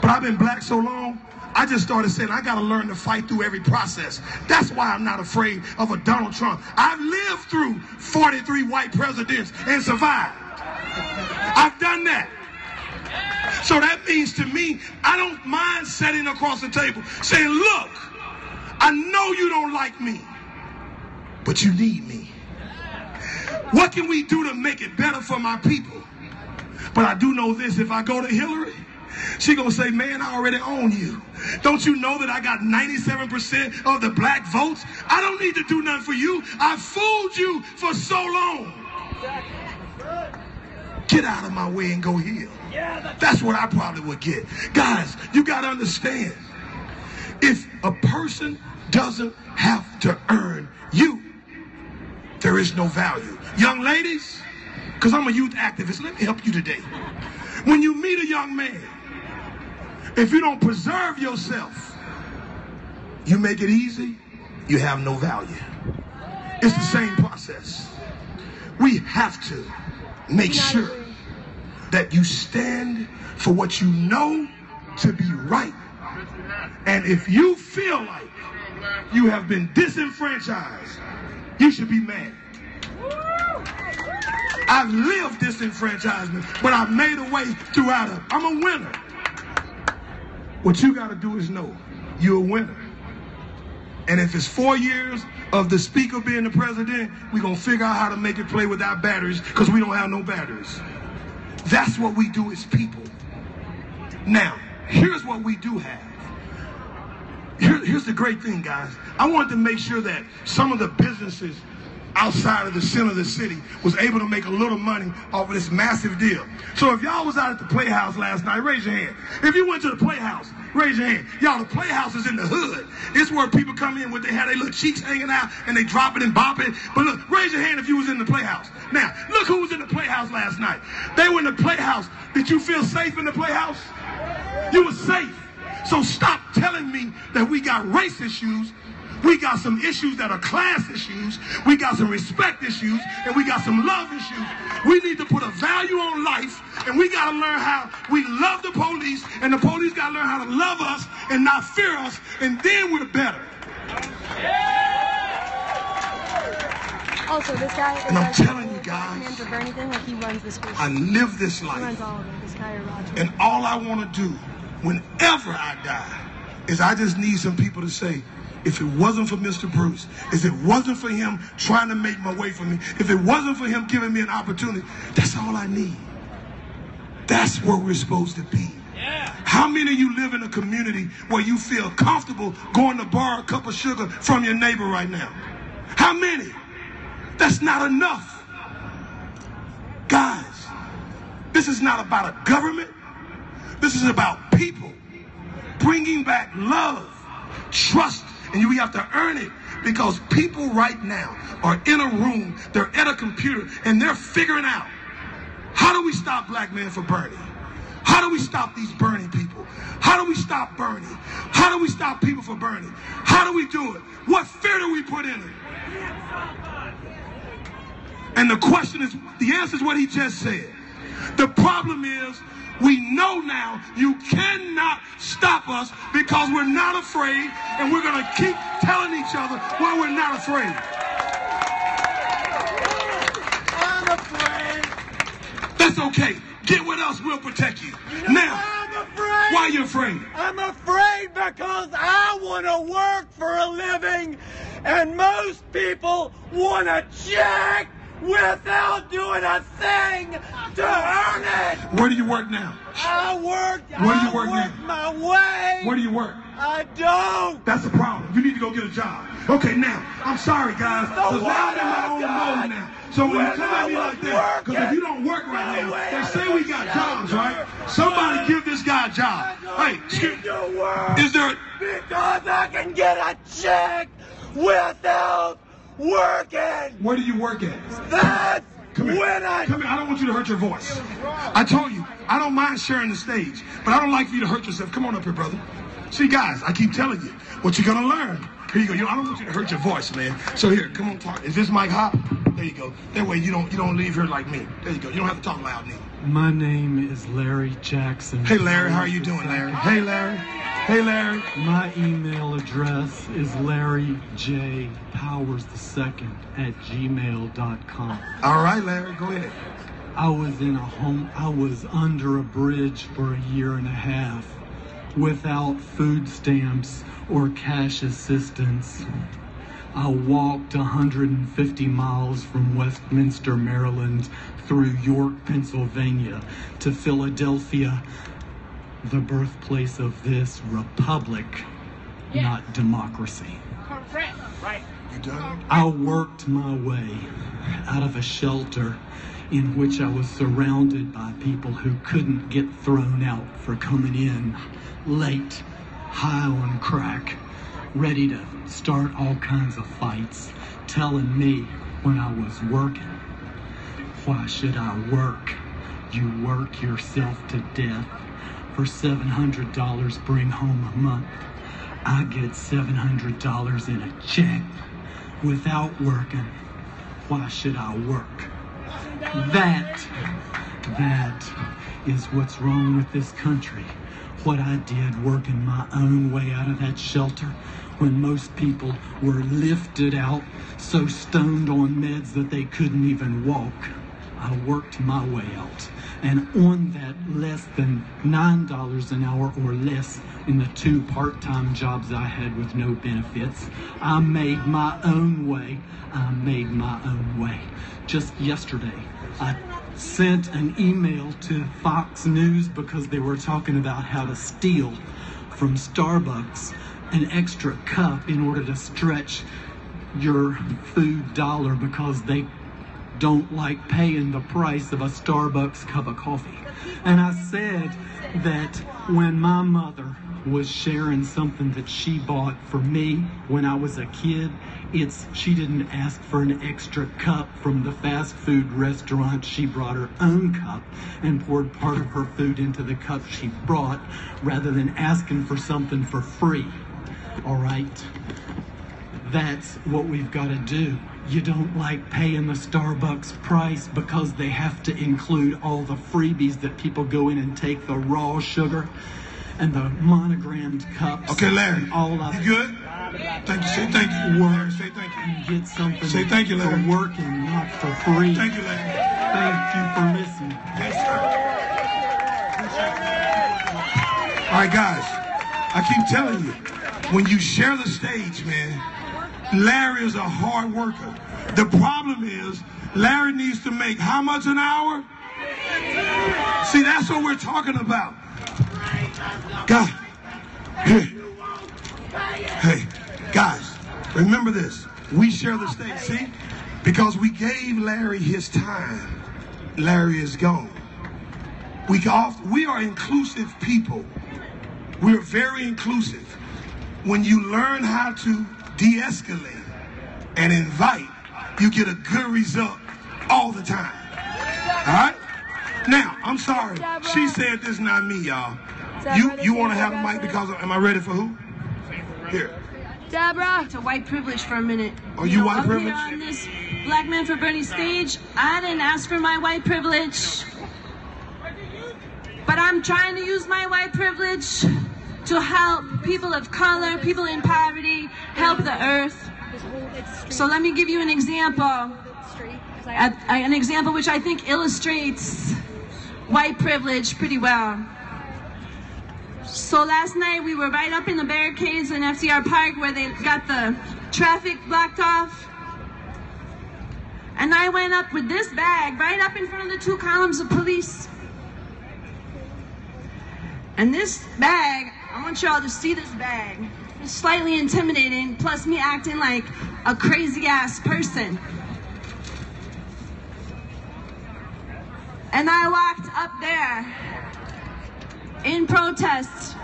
But I've been black so long, I just started saying I got to learn to fight through every process. That's why I'm not afraid of a Donald Trump. I've lived through 43 white presidents and survived. I've done that. So that means to me, I don't mind sitting across the table saying, look, I know you don't like me, but you need me. What can we do to make it better for my people? But I do know this: if I go to Hillary, she gonna say, man, I already own you. Don't you know that I got 97% of the black votes? I don't need to do nothing for you. I fooled you for so long. Get out of my way and go heal. That's what I probably would get. Guys, you gotta understand, if a person doesn't have to earn you, there is no value. Young ladies, because I'm a youth activist, let me help you today. When you meet a young man, if you don't preserve yourself, you make it easy, you have no value. It's the same process. We have to make sure that you stand for what you know to be right. And if you feel like you have been disenfranchised, you should be mad. I've lived disenfranchisement, but I've made a way throughout it. I'm a winner. What you got to do is know you're a winner. And if it's 4 years of the speaker being the president, we're going to figure out how to make it play without batteries, because we don't have no batteries. That's what we do as people. Now, here's what we do have. Here's the great thing, guys. I wanted to make sure that some of the businesses outside of the center of the city was able to make a little money off of this massive deal. So if y'all was out at the Playhouse last night, raise your hand. If you went to the Playhouse, raise your hand. Y'all, the Playhouse is in the hood. It's where people come in with their little cheeks hanging out and they drop it and bop it. But look, raise your hand if you was in the Playhouse. Now, look who was in the Playhouse last night. They were in the Playhouse. Did you feel safe in the Playhouse? You were safe. So stop telling me that we got race issues. We got some issues that are class issues. We got some respect issues, and we got some love issues. We need to put a value on life, and we got to learn how we love the police, and the police got to learn how to love us and not fear us, and then we're better. Also, this guy is, and I'm telling you guys, for anything, like he runs this I live this life. He runs all of it. This guy, Roger. And all I want to do whenever I die is I just need some people to say, if it wasn't for Mr. Bruce, if it wasn't for him trying to make my way for me, if it wasn't for him giving me an opportunity, that's all I need. That's where we're supposed to be. Yeah. How many of you live in a community where you feel comfortable going to borrow a cup of sugar from your neighbor right now? How many? That's not enough. Guys, this is not about a government. This is about people bringing back love, trust, and we have to earn it Because people right now are in a room, they're at a computer, and they're figuring out, how do we stop black men from burning? How do we stop these burning people? How do we stop burning? How do we stop people from burning? How do we do it? What fear do we put in it? And the question is, the answer is what he just said. The problem is, we know now you cannot stop us because we're not afraid, and we're going to keep telling each other why we're not afraid. I'm afraid. That's okay. Get with us, we'll protect you. Now, I'm afraid. why are you afraid? I'm afraid because I want to work for a living, and most people want a check without doing a thing to earn it. Where do you work now? I work my way. Where do you work? I don't. That's the problem. You need to go get a job. Okay, now, I'm sorry, guys, because now I'm in my own mode now. So when you come at me like that, because if you don't work right now, they say we got jobs, right? Somebody give this guy a job. Hey, is there... Because I can get a check without working. Where do you work at? That's Come here. Come here. I don't want you to hurt your voice. I told you, I don't mind sharing the stage, but I don't like for you to hurt yourself. Come on up here, brother. See, guys, I keep telling you what you're going to learn. Here you go. I don't want you to hurt your voice, man. So here, come on, talk. Is this mic hot? There you go. That way you don't leave here like me. There you go. You don't have to talk loud, neither. My name is Larry Jackson. Hey, Larry. How are you doing, Larry? Hey, Larry. Hey, Larry. My email address is LarryJPowers2@gmail.com. All right, Larry. Go ahead. I was under a bridge for a year and a half without food stamps or cash assistance. I walked 150 miles from Westminster, Maryland, through York, Pennsylvania, to Philadelphia, the birthplace of this republic, not democracy. Right. You done? I worked my way out of a shelter in which I was surrounded by people who couldn't get thrown out for coming in late, high on crack, ready to start all kinds of fights, telling me when I was working, why should I work? You work yourself to death. For $700 bring home a month. I get $700 in a check without working. Why should I work? That is what's wrong with this country. What I did working my own way out of that shelter when most people were lifted out, so stoned on meds that they couldn't even walk. I worked my way out. And on that less than $9 an hour or less in the 2 part-time jobs I had with no benefits, I made my own way. Just yesterday, I sent an email to Fox News because they were talking about how to steal from Starbucks an extra cup in order to stretch your food dollar because they don't like paying the price of a Starbucks cup of coffee. And I said that when my mother was sharing something that she bought for me when I was a kid, she didn't ask for an extra cup from the fast food restaurant. She brought her own cup and poured part of her food into the cup she brought rather than asking for something for free. All right? That's what we've got to do. You don't like paying the Starbucks price because they have to include all the freebies that people go in and take, the raw sugar and the monogrammed cups. Okay, Larry. All of you good? Thank you. Say thank you. Work. Say thank you. You get something. Say thank you, Larry. For working, not for free. Thank you, Larry. Thank you for listening. Yes, sir. All right, guys. I keep telling you, when you share the stage, man, Larry is a hard worker. The problem is, Larry needs to make how much an hour? See, that's what we're talking about. God. Hey, guys, remember this. We share the stage, see? Because we gave Larry his time. Larry is gone. We are inclusive people. We're very inclusive. When you learn how to de-escalate, and invite, you get a good result all the time. All right? Now, I'm sorry. She said this, not me, y'all. You want to have a mic because am I ready for who? Here. Deborah. To white privilege for a minute. Are you white privilege? Up here on this Black Men for Bernie stage, I didn't ask for my white privilege. But I'm trying to use my white privilege to help people of color, people in poverty, help the earth. So let me give you an example. An example which I think illustrates white privilege pretty well. So last night we were right up in the barricades in FDR Park where they got the traffic blocked off. And I went up with this bag right up in front of the 2 columns of police. And this bag, I want y'all to see this bag. It's slightly intimidating, plus me acting like a crazy ass person. And I walked up there in protest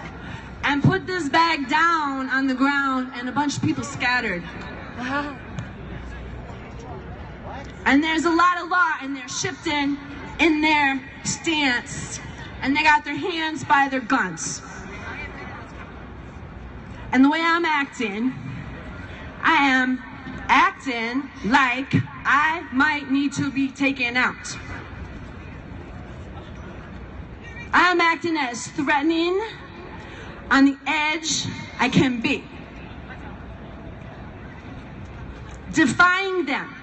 and put this bag down on the ground, and a bunch of people scattered. And there's a lot of law, and they're shifting in their stance, and they got their hands by their guns. And the way I'm acting, I am acting like I might need to be taken out. I'm acting as threatening on the edge I can be. Defying them.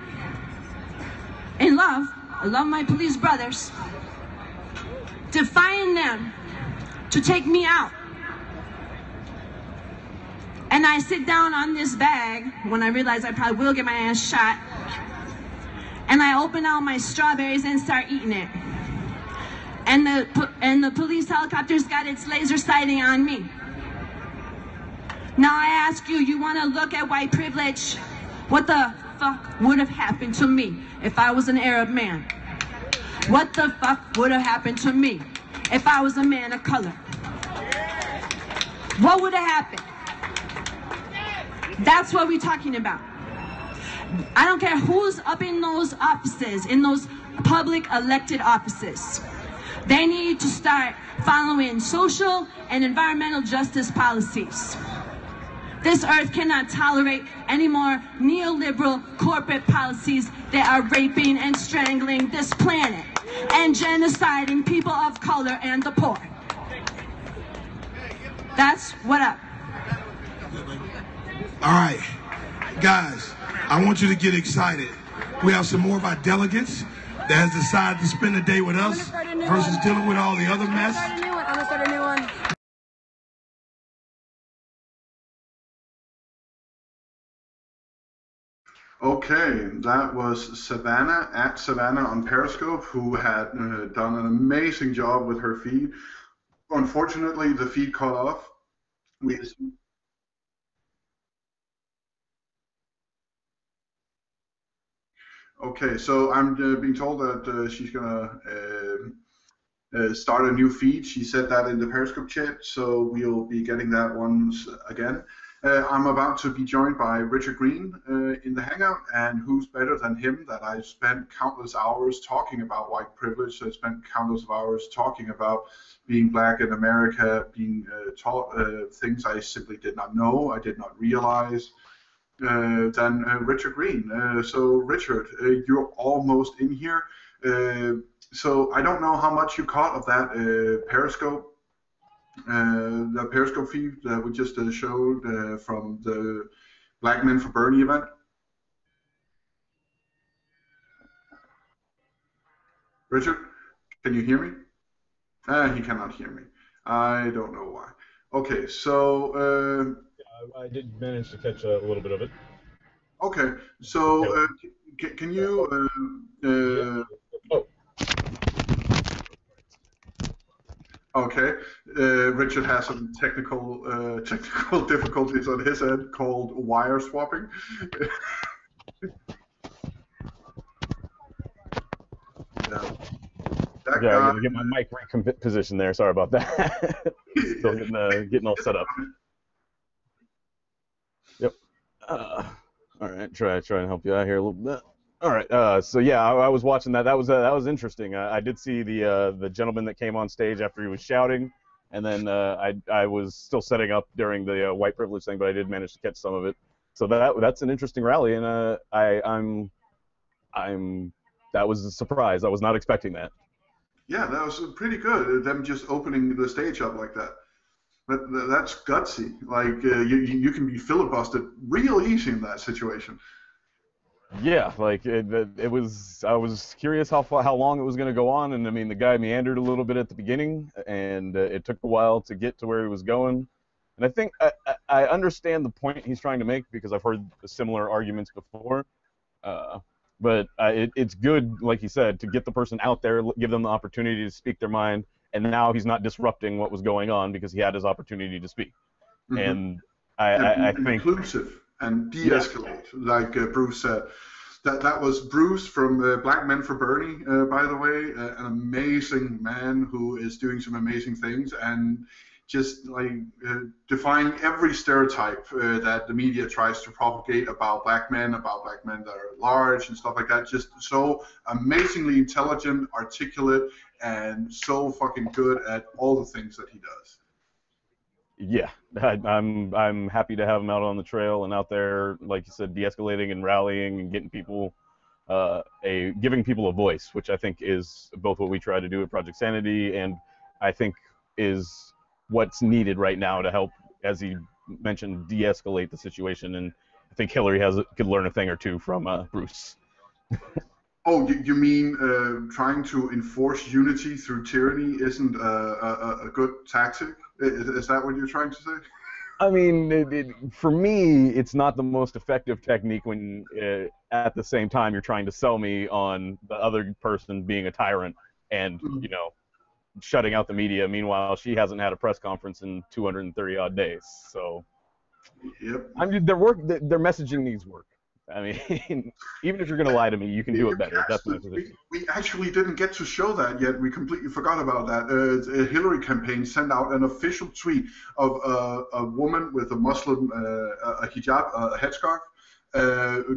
In love, I love my police brothers. Defying them to take me out. And I sit down on this bag when I realize I probably will get my ass shot. And I open out my strawberries and start eating it. And the police helicopter's got its laser sighting on me. Now I ask you, you want to look at white privilege? What the fuck would have happened to me if I was an Arab man? What the fuck would have happened to me if I was a man of color? What would have happened? That's what we're talking about. I don't care who's up in those offices, in those public elected offices. They need to start following social and environmental justice policies. This earth cannot tolerate any more neoliberal corporate policies that are raping and strangling this planet and genociding people of color and the poor. That's what up. All right, guys, I want you to get excited. We have some more of our delegates that has decided to spend the day with us versus dealing with all the other mess. I'm gonna start a new one. Okay, that was Savannah at Savannah on Periscope, who had done an amazing job with her feed. Unfortunately, the feed cut off. Okay, so I'm being told that she's gonna start a new feed. She said that in the Periscope chat, so we'll be getting that once again. I'm about to be joined by Richard Green in the Hangout, and who's better than him that I spent countless hours talking about white privilege, I spent countless of hours talking about being black in America, being taught things I simply did not know, I did not realize, than Richard Green. So Richard, you're almost in here. So I don't know how much you caught of that Periscope feed that we just showed from the Black Men for Bernie event. Richard, can you hear me? He cannot hear me. I don't know why. Okay, so I did manage to catch a little bit of it. Okay, so can you Okay, Richard has some technical difficulties on his end called wire swapping. I gotta get my mic position there. Sorry about that. Still getting all set up. Yep. All right, try and help you out here a little bit. All right, so yeah, I was watching that. That was interesting. I did see the gentleman that came on stage after he was shouting, and then I was still setting up during the white privilege thing, but I did manage to catch some of it. So that's an interesting rally, and that was a surprise. I was not expecting that. Yeah, that was pretty good. Them just opening the stage up like that. That's gutsy. Like you can be filibustered real easy in that situation. Yeah, like it was. I was curious how long it was going to go on, and I mean the guy meandered a little bit at the beginning, and it took a while to get to where he was going. And I think I understand the point he's trying to make because I've heard similar arguments before. But it's good, like you said, to get the person out there, give them the opportunity to speak their mind, and now he's not disrupting what was going on because he had his opportunity to speak. Mm-hmm. And I think inclusive and de-escalate, like Bruce said. That was Bruce from Black Men for Bernie, by the way, an amazing man who is doing some amazing things and just like defying every stereotype that the media tries to propagate about black men that are large and stuff like that. Just so amazingly intelligent, articulate, and so fucking good at all the things that he does. Yeah, I'm happy to have him out on the trail and out there, like you said, de-escalating and rallying and getting people giving people a voice, which I think is both what we try to do at Project Sanity and I think is what's needed right now to help, as he mentioned, de-escalate the situation. And I think Hillary could learn a thing or two from Bruce. Oh, you mean trying to enforce unity through tyranny isn't a good tactic? Is that what you're trying to say? I mean, for me, it's not the most effective technique when at the same time you're trying to sell me on the other person being a tyrant and, you know, shutting out the media. Meanwhile, she hasn't had a press conference in 230 odd days. So, yep. I mean, their messaging needs work. I mean, even if you're going to lie to me, you can do it better. That's my position. We actually didn't get to show that yet. We completely forgot about that. The Hillary campaign sent out an official tweet of a woman with a Muslim a hijab, a headscarf,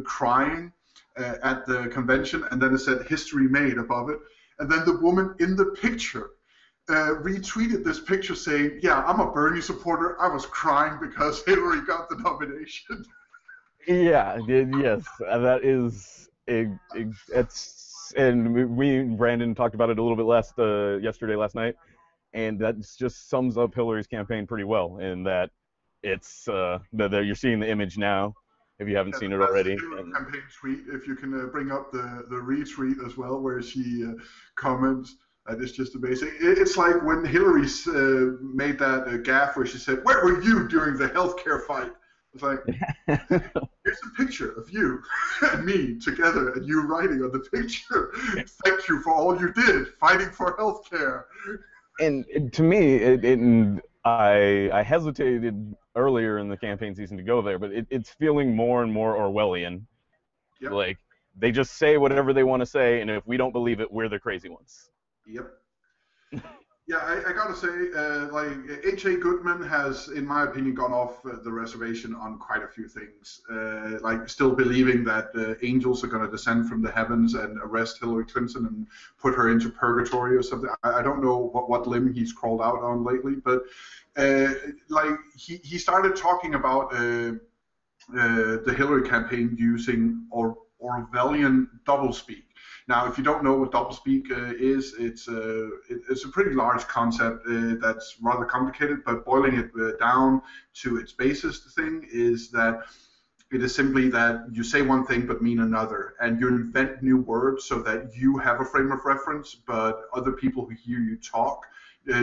crying at the convention, and then it said "History Made" above it. And then the woman in the picture retweeted this picture saying, "Yeah, I'm a Bernie supporter. I was crying because Hillary got the nomination." Yeah, yes, that is it's, and we and Brandon talked about it a little bit last night, and that just sums up Hillary's campaign pretty well. In that it's that you're seeing the image now, if you haven't seen it already. The campaign tweet, if you can bring up the retweet as well, where she comments. It's just amazing. It's like when Hillary made that gaffe where she said, "Where were you during the healthcare fight?" It's like, here's a picture of you and me together, and you writing on the picture, "Thank you for all you did, fighting for healthcare." And to me, I hesitated earlier in the campaign season to go there, but it's feeling more and more Orwellian. Yep. Like, they just say whatever they want to say, and if we don't believe it, we're the crazy ones. Yep. Yeah, I gotta say, like H.A. Goodman has, in my opinion, gone off the reservation on quite a few things. Like still believing that angels are gonna descend from the heavens and arrest Hillary Clinton and put her into purgatory or something. I don't know what limb he's crawled out on lately, but like he started talking about the Hillary campaign using Orwellian doublespeak. Now, if you don't know what doublespeak is, it's a pretty large concept that's rather complicated, but boiling it down to its basis, the thing is that it is simply that you say one thing but mean another, and you invent new words so that you have a frame of reference, but other people who hear you talk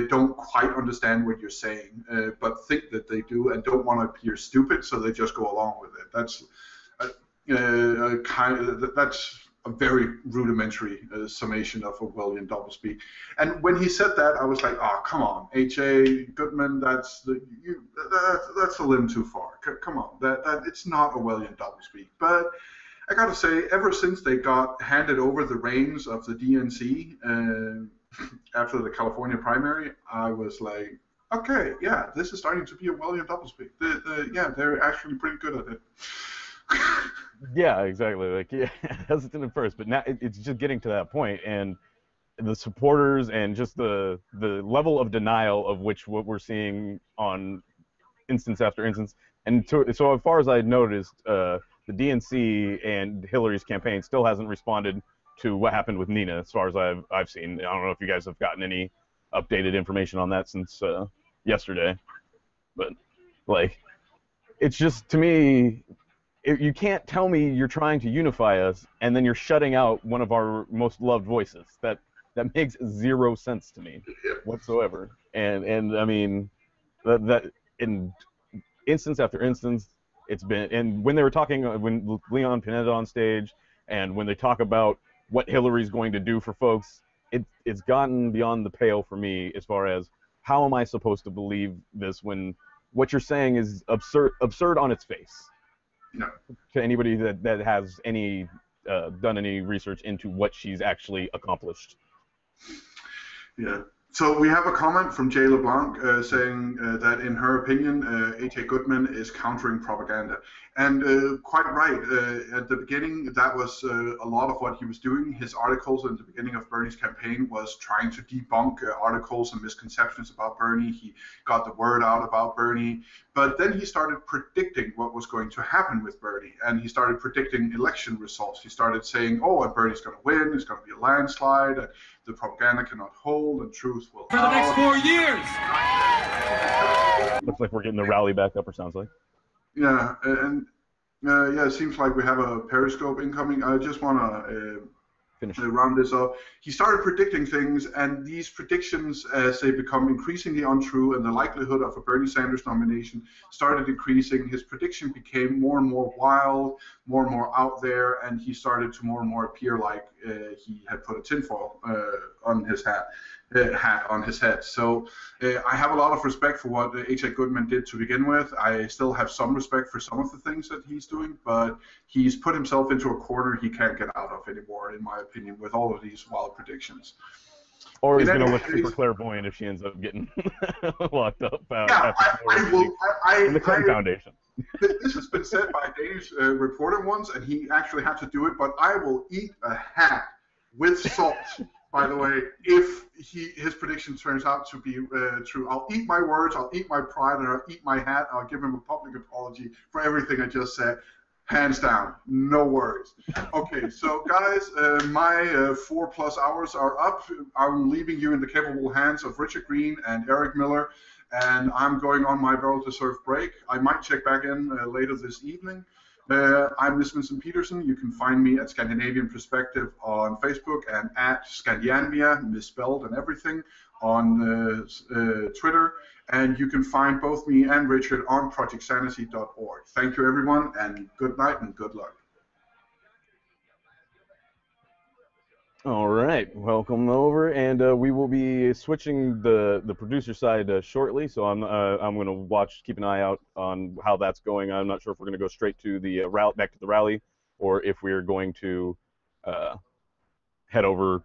don't quite understand what you're saying, but think that they do and don't want to appear stupid, so they just go along with it. That's that's a very rudimentary summation of Orwellian doublespeak. And when he said that, I was like, oh, come on, H.A. Goodman, that's a limb too far. Come on, it's not Orwellian doublespeak. But I got to say, ever since they got handed over the reins of the DNC after the California primary, I was like, okay, yeah, this is starting to be Orwellian doublespeak. Yeah, they're actually pretty good at it. Yeah, exactly. Like, yeah, hesitant at first, but now it's just getting to that point, and the supporters and just the level of denial of what we're seeing on instance after instance. And so as far as I noticed, the DNC and Hillary's campaign still hasn't responded to what happened with Nina, as far as I've seen. I don't know if you guys have gotten any updated information on that since yesterday, but like, it's just, to me, you can't tell me you're trying to unify us and then you're shutting out one of our most loved voices. That makes zero sense to me whatsoever. And I mean, that in instance after instance, it's been. And when they were talking, when Leon Panetta on stage, and when they talk about what Hillary's going to do for folks, it's gotten beyond the pale for me as far as how am I supposed to believe this when what you're saying is absurd on its face. No. To anybody that has any done any research into what she's actually accomplished. Yeah. So we have a comment from Jay LeBlanc saying that in her opinion, A.J. Goodman is countering propaganda. And quite right. At the beginning, that was a lot of what he was doing. His articles at the beginning of Bernie's campaign was trying to debunk articles and misconceptions about Bernie. He got the word out about Bernie. But then he started predicting what was going to happen with Bernie. And he started predicting election results. He started saying, oh, and Bernie's going to win. It's going to be a landslide. And the propaganda cannot hold, and truth will for the next 4 years. Looks like we're getting the rally back up, or sounds like. Yeah, and yeah, it seems like we have a Periscope incoming. I just want to round this up. He started predicting things, and these predictions, as they become increasingly untrue, and the likelihood of a Bernie Sanders nomination started increasing, his prediction became more and more wild, more and more out there, and he started to more and more appear like he had put a tinfoil on his hat on his head. So I have a lot of respect for what H.A. Goodman did to begin with. I still have some respect for some of the things that he's doing, but he's put himself into a corner he can't get out of anymore, in my opinion, with all of these wild predictions. Or he's going to look super clairvoyant if she ends up getting locked up in the Clinton Foundation. This has been said by a Danish reporter once, and he actually had to do it, but I will eat a hat with salt, by the way, if his prediction turns out to be true. I'll eat my words, I'll eat my pride, and I'll eat my hat. I'll give him a public apology for everything I just said. Hands down, no worries. Okay, so guys, my 4+ hours are up. I'm leaving you in the capable hands of Richard Green and Eric Miller, and I'm going on my well-deserved break. I might check back in later this evening. I'm Miss Vincent Peterson. You can find me at Scandinavian Perspective on Facebook and at Scandianvia, misspelled and everything, on Twitter. And you can find both me and Richard on ProjectSanity.org. Thank you, everyone, and good night and good luck. All right, welcome over, and we will be switching the producer side shortly. So I'm going to keep an eye out on how that's going. I'm not sure if we're going to go straight to the back to the rally, or if we're going to head over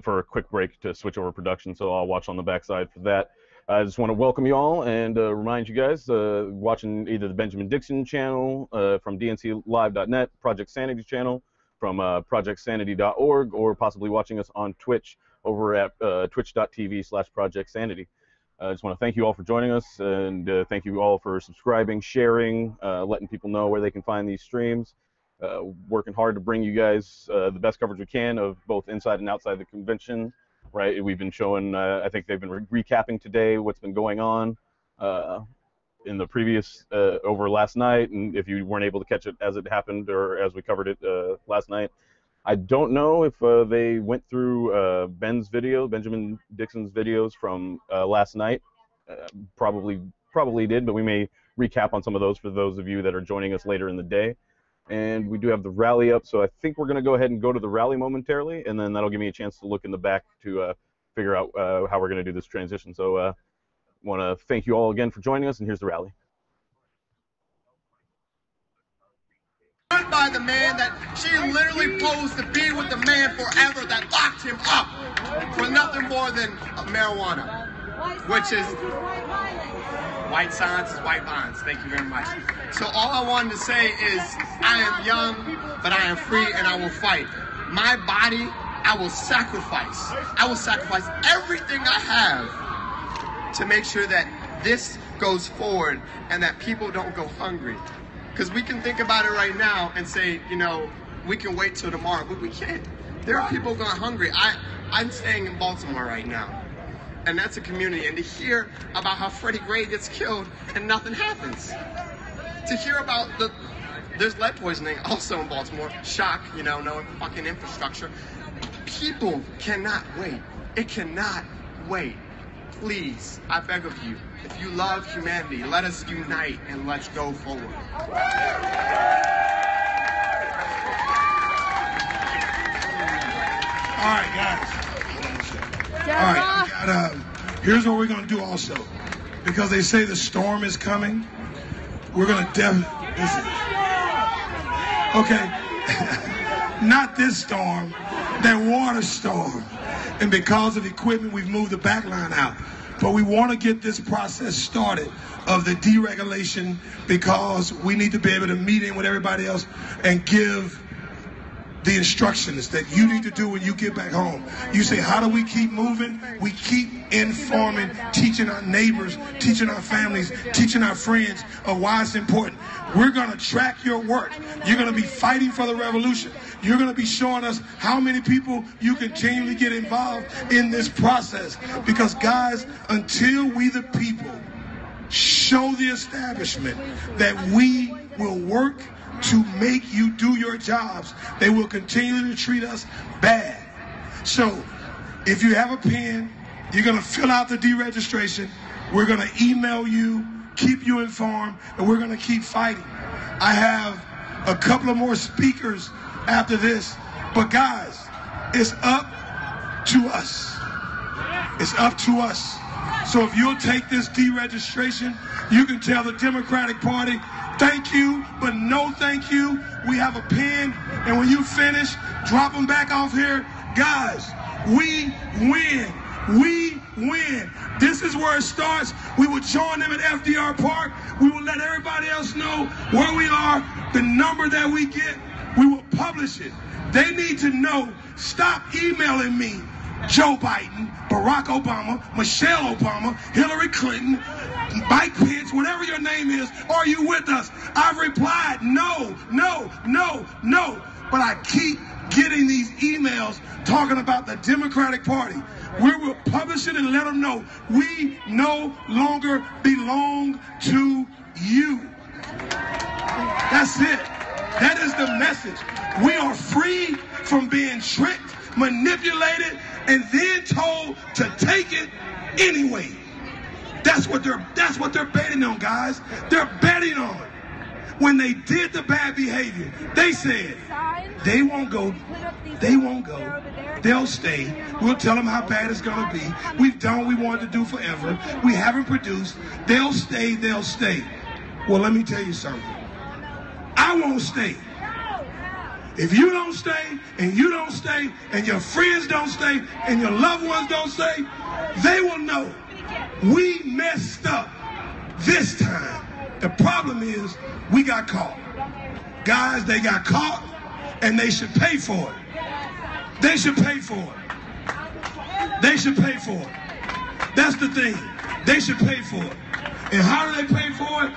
for a quick break to switch over production. So I'll watch on the backside for that. I just want to welcome you all and remind you guys watching either the Benjamin Dixon channel from DNClive.net, Project Sanity channel from ProjectSanity.org, or possibly watching us on Twitch over at twitch.tv/ProjectSanity. I just want to thank you all for joining us, and thank you all for subscribing, sharing, letting people know where they can find these streams. Working hard to bring you guys the best coverage we can of both inside and outside the convention. Right, we've been showing. I think they've been recapping today what's been going on in the previous over last night, and if you weren't able to catch it as it happened or as we covered it last night, I don't know if they went through Benjamin Dixon's videos from last night. Probably did, but we may recap on some of those for those of you that are joining us later in the day. And we do have the rally up, so I think we're going to go ahead and go to the rally momentarily, and then that'll give me a chance to look in the back to figure out how we're going to do this transition. So want to thank you all again for joining us, and here's the rally. By the man that she literally posed to be with the man forever that locked him up for nothing more than marijuana, which is White silence is white violence. Thank you very much. So all I wanted to say is I am young, but I am free, and I will fight. My body, I will sacrifice. I will sacrifice everything I have to make sure that this goes forward and that people don't go hungry. Because we can think about it right now and say, you know, we can wait till tomorrow, but we can't. There are people going hungry. I'm staying in Baltimore right now, and that's a community. And to hear about how Freddie Gray gets killed and nothing happens. To hear about there's lead poisoning also in Baltimore. Shock, you know, no fucking infrastructure. People cannot wait. It cannot wait. Please, I beg of you, if you love humanity, let us unite and let's go forward. All right, guys. All right, here's what we're going to do also. Because they say the storm is coming, we're going to okay, not this storm, that water storm. And because of equipment, we've moved the back line out. But we want to get this process started of the deregulation because we need to be able to meet in with everybody else and give the instructions that you need to do when you get back home. You say, how do we keep moving? We keep informing, teaching our neighbors, teaching our families, teaching our friends of why it's important. We're going to track your work. You're going to be fighting for the revolution. You're going to be showing us how many people you continually get involved in this process. Because guys, until we the people show the establishment that we will work to make you do your jobs, they will continue to treat us bad. So if you have a pen, you're going to fill out the deregistration. We're going to email you, keep you informed, and we're going to keep fighting. I have a couple of more speakers after this, but guys, it's up to us. It's up to us. So if you'll take this deregistration, you can tell the Democratic Party, thank you, but no thank you. We have a pen, and when you finish, drop them back off here. Guys, we win. We win. This is where it starts. We will join them at FDR Park. We will let everybody else know where we are, the number that we get. We will publish it. They need to know, stop emailing me, Joe Biden, Barack Obama, Michelle Obama, Hillary Clinton, Mike Pence, whatever your name is, are you with us? I've replied, no, no, no, no. But I keep getting these emails talking about the Democratic Party. We will publish it and let them know we no longer belong to you. That's it. That is the message. We are free from being tricked, manipulated, and then told to take it anyway. That's what they're betting on, guys. They're betting on. When they did the bad behavior, they said they won't go. They won't go. They'll stay. We'll tell them how bad it's going to be. We've done what we wanted to do forever. We haven't produced. They'll stay. They'll stay. Well, let me tell you something. I won't stay. If you don't stay, and you don't stay, and your friends don't stay, and your loved ones don't stay, they will know we messed up this time. The problem is we got caught. Guys, they got caught, and they should pay for it. They should pay for it. They should pay for it. That's the thing. They should pay for it. And how do they pay for it?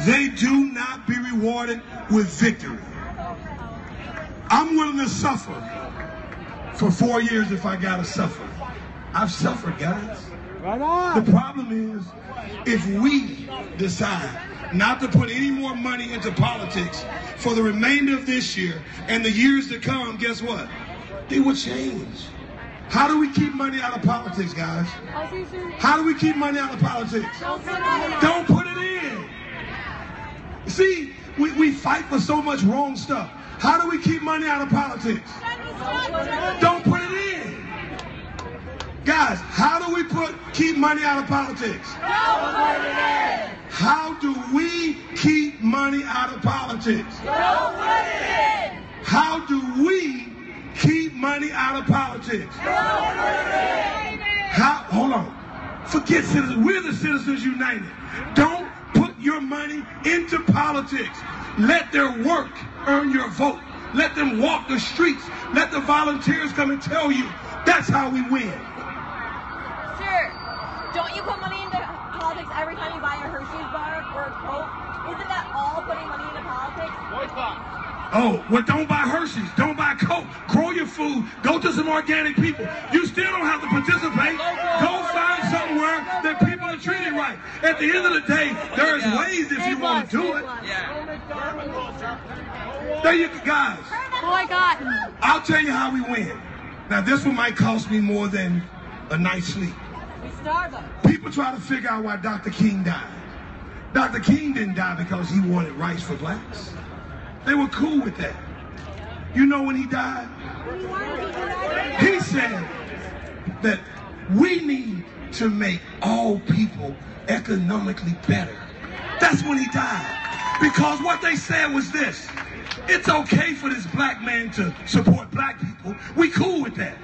They do not be rewarded with victory. I'm willing to suffer for 4 years if I gotta suffer. I've suffered, guys. Right on. The problem is, if we decide not to put any more money into politics for the remainder of this year and the years to come, guess what? It will change. How do we keep money out of politics, guys? How do we keep money out of politics? Don't put it in. See, we fight for so much wrong stuff. How do we keep money out of politics? Don't put it in. Guys, how do we keep money out of politics? Don't put it in. How do we keep money out of politics? Don't put it in. How do we keep money out of politics? Don't put it in. Hold on. Forget citizens. We're the Citizens United. Don't money into politics. Let their work earn your vote. Let them walk the streets. Let the volunteers come and tell you. That's how we win. Sir, don't you put money into politics every time you buy a Hershey's bar or a Coke? Isn't that all putting money into politics? Oh, well, don't buy Hershey's. Don't buy Coke. Grow your food. Go to some organic people. You still don't have to participate. Go find somewhere that people are treated right. At the end of the day, there's ways if you want to do it. There you go, guys. Oh my God. I'll tell you how we win. Now, this one might cost me more than a night's sleep. Starbucks. People try to figure out why Dr. King died. Dr. King didn't die because he wanted rights for blacks. They were cool with that. You know when he died? He said that we need to make all people economically better. That's when he died. Because what they said was this: it's okay for this black man to support black people. We cool with that.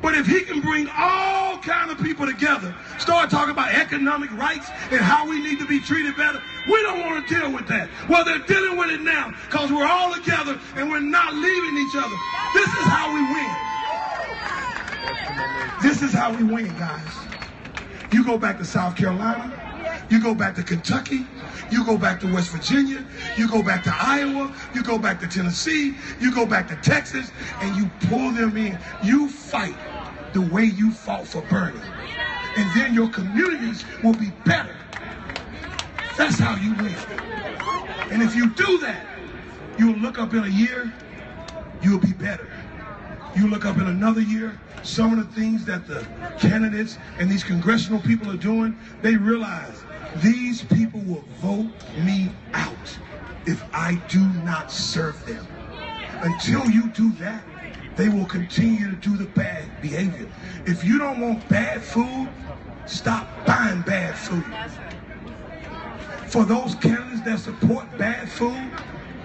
But if he can bring all kind of people together, start talking about economic rights and how we need to be treated better, we don't want to deal with that. Well, they're dealing with it now because we're all together and we're not leaving each other. This is how we win. This is how we win, guys. You go back to South Carolina, you go back to Kentucky, you go back to West Virginia, you go back to Iowa, you go back to Tennessee, you go back to Texas, and you pull them in. You fight the way you fought for Bernie. And then your communities will be better. That's how you win. And if you do that, you'll look up in a year, you'll be better. You look up in another year, some of the things that the candidates and these congressional people are doing, they realize these people will vote me out if I do not serve them. Until you do that, they will continue to do the bad behavior. If you don't want bad food, stop buying bad food. For those candidates that support bad food,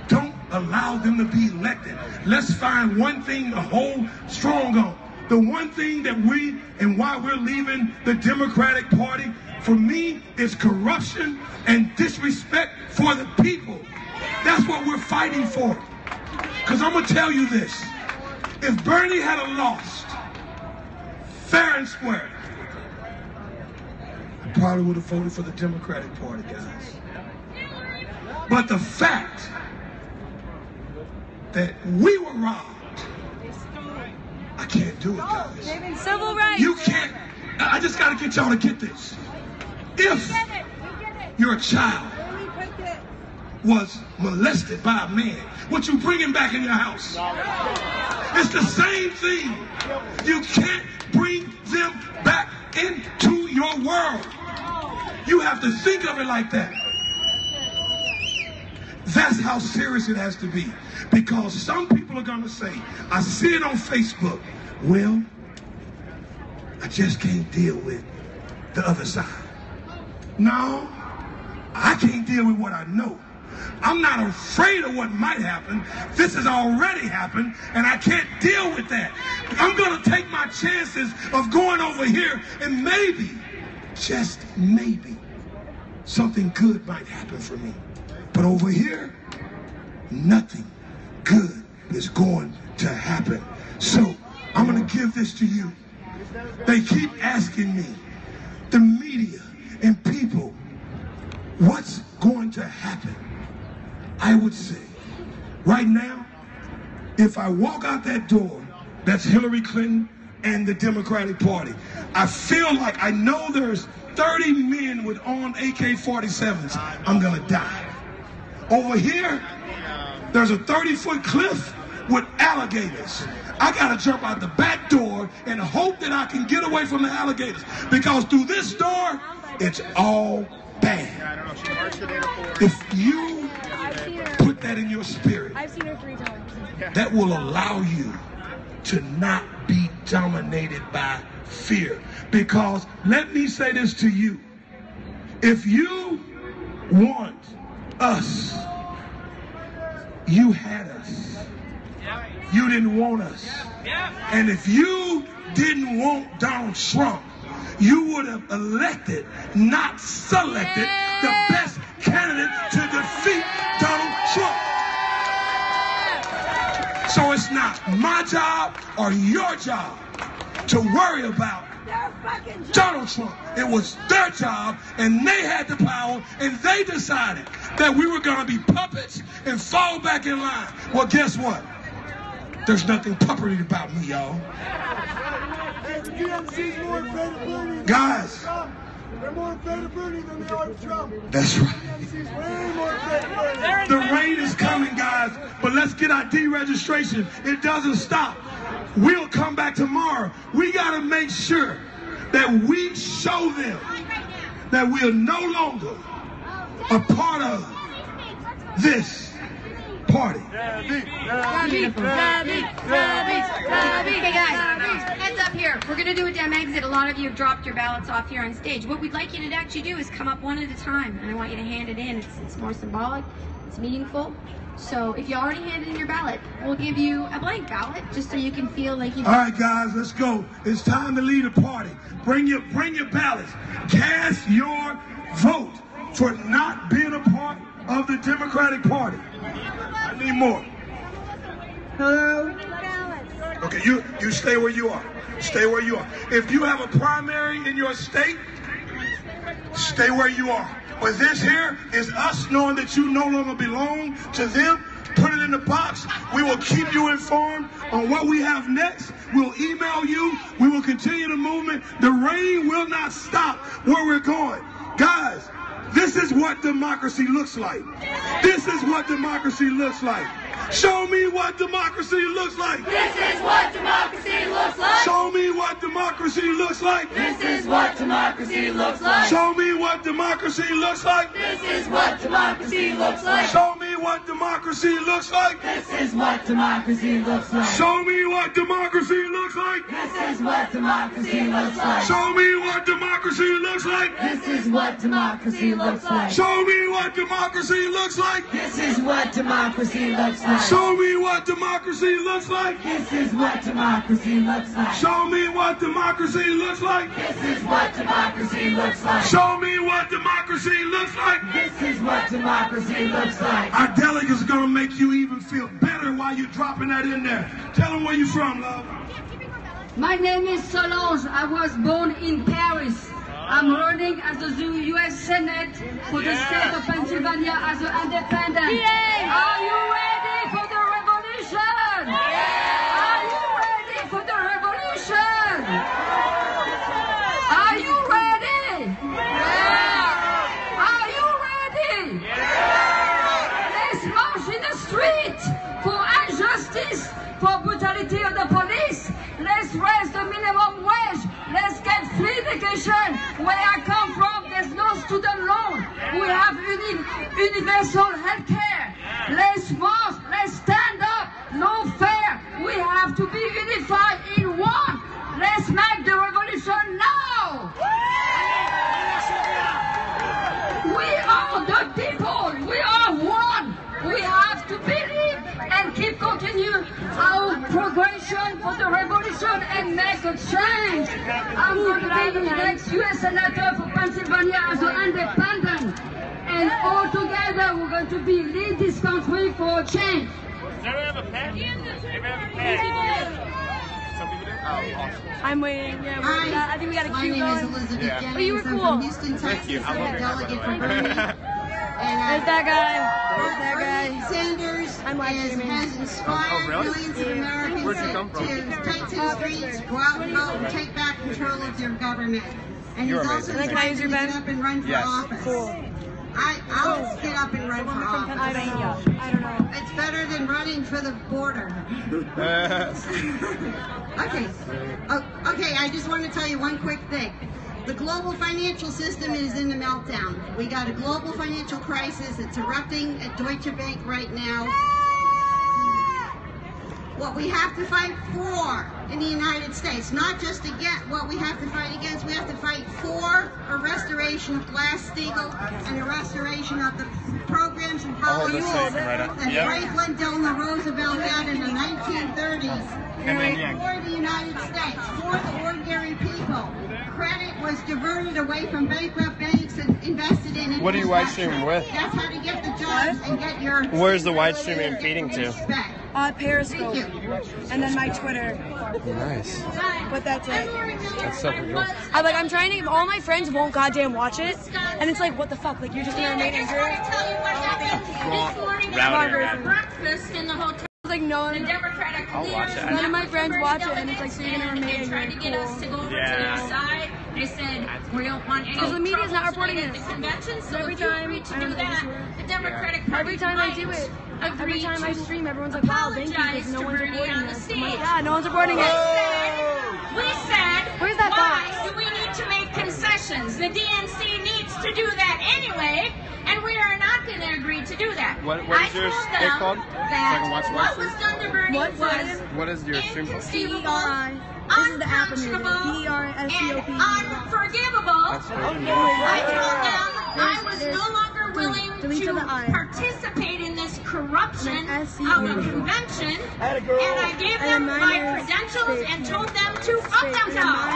don't allow them to be elected. Let's find one thing to hold strong on. The one thing that we, and why we're leaving the Democratic Party, for me, is corruption and disrespect for the people. That's what we're fighting for. Because I'm going to tell you this. If Bernie had lost fair and square, I probably would have voted for the Democratic Party, guys. But the fact that we were robbed, I can't do it, guys. Civil rights. You can't. I just got to get y'all to get this. If your child was molested by a man, what you bring him back in your house? It's the same thing. You can't bring them back into your world. You have to think of it like that. That's how serious it has to be. Because some people are going to say, I see it on Facebook, well, I just can't deal with the other side. No, I can't deal with what I know. I'm not afraid of what might happen. This has already happened, and I can't deal with that. I'm going to take my chances of going over here, and maybe, just maybe, something good might happen for me. But over here, nothing good is going to happen. So I'm going to give this to you. They keep asking me, the media and people, what's going to happen? I would say, right now, if I walk out that door, that's Hillary Clinton and the Democratic Party, I feel like I know there's 30 men with on AK-47s. I'm going to die. Over here, there's a 30-foot cliff with alligators. I got to jump out the back door and hope that I can get away from the alligators. Because through this door, it's all bad. If you put that in your spirit, I've seen her 3 times. that will allow you to not be dominated by fear. Because let me say this to you. If you want us, you had us. You didn't want us. And if you didn't want Donald Trump, you would have elected, not selected, the best candidate my job or your job to worry about Donald Trump. It was their job, and they had the power, and they decided that we were going to be puppets and fall back in line. Well, guess what? There's nothing puppety about me, y'all. Guys, they're more afraid of Bernie than they are of Trump. That's right. The rain is coming, guys, but let's get our deregistration. It doesn't stop. We'll come back tomorrow. We got to make sure that we show them that we are no longer a part of this party. Okay, guys, heads up here. We're going to do a dem exit. A lot of you have dropped your ballots off here on stage. What we'd like you to actually do is come up one at a time, and I want you to hand it in. It's more symbolic. It's meaningful. So if you already handed in your ballot, we'll give you a blank ballot just so you can feel like you. All right, guys, let's go. It's time to lead a party. Bring your ballots. Cast your vote for not being a part of the Democratic Party. I need more. Hello? Okay, you stay where you are. Stay where you are. If you have a primary in your state, stay where you are. But this here is us knowing that you no longer belong to them. Put it in the box. We will keep you informed on what we have next. We'll email you. We will continue the movement. The rain will not stop where we're going. Guys, this is what democracy looks like. This is what democracy looks like. Show me what democracy looks like. This is what democracy looks like. Show me what democracy looks like. This is what democracy looks like. Show me what democracy looks like. This is what democracy looks like. Show me what democracy looks like. This is what democracy looks like. Show me what democracy looks like. This is what democracy looks like. Show me what democracy looks like. This is what democracy looks like. Show me what democracy looks like. This is what democracy looks like. Show me what democracy looks like. This is what democracy looks like. Show me what democracy looks like. This is what democracy looks like. Show me what democracy looks like. This is what democracy looks like. Our delegates are going to make you even feel better while you're dropping that in there. Tell them where you're from, love. My name is Solange. I was born in Paris. I'm running as the U.S. Senate for the state of Pennsylvania as an independent. Are you ready for the revolution? Are you ready for the revolution? Are you ready? Are you ready? Let's march in the street for injustice, for brutality of the police. Let's raise the minimum wage. Let's get free education. Where I come from, there's no student loan. We have universal health care. Let's march. Let's stand up. No fear. We have to be unified in one. Let's make the revolution now. We are the people. We are one. We have to believe and keep continue our progression for the revolution and make a change. I'm going to be the next U.S. Senator for Pennsylvania as an independent. And all together we're going to be lead this country for a change. Does everyone have a pen? Some people do? Oh, awesome. I'm waiting. Yeah, I think we got a queue going. My name is Elizabeth Jennings. But you were cool. I'm from Houston, Texas. I'm a delegate for Bernie. There's that guy. There's that guy. Bernie Sanders has inspired millions of Americans to take to the streets, go out and vote, and take back control of their government. And he's also inspired them to get up and run for office. Cool. I'll get up and run for office. I don't know. It's better than running for the border. Okay, I just want to tell you one quick thing. The global financial system is in the meltdown. We got a global financial crisis that's erupting at Deutsche Bank right now. What we have to fight for in the United States, not just to get what we have to fight against, we have to fight for a restoration of Glass-Steagall and a restoration of the programs and policies that Franklin Delano Roosevelt had in the 1930s for the United States, for the ordinary people. Credit was diverted away from bankrupt banks and invested in. What are you wide streaming with? That's how to get the jobs and get your. Where's the wide streaming feeding to? Periscope, and then my Twitter. Nice. But that's it. That's so cool. I'm trying to. All my friends won't goddamn watch it, and it's like, what the fuck? Like, you're just gonna remain injured. This morning at breakfast in the hotel. Like, no one. The Democratic leaders, none of my friends watch it, and it's like, so you're gonna remain they tried to get us to go over to their side. They said we don't want any because the media's not reporting it. The convention, so every if you time agree to do that, the Democratic Party every time I do it, every time I stream, everyone's like, wow, thank you, because no one's reporting this. I'm like, yeah, no one's reporting it. We said, where's that why box? do we need to make concessions? The DNC needs to do that anyway, and we are not going to agree to do that. What is your stick called? That what was done to Bernie was what is your stream called? inconceivable, This is the app I'm using. unconscionable, PERSCOP. and unforgivable. I told them I was no longer willing to participate in this corruption of the convention, and I gave them my credentials and told them to up themselves.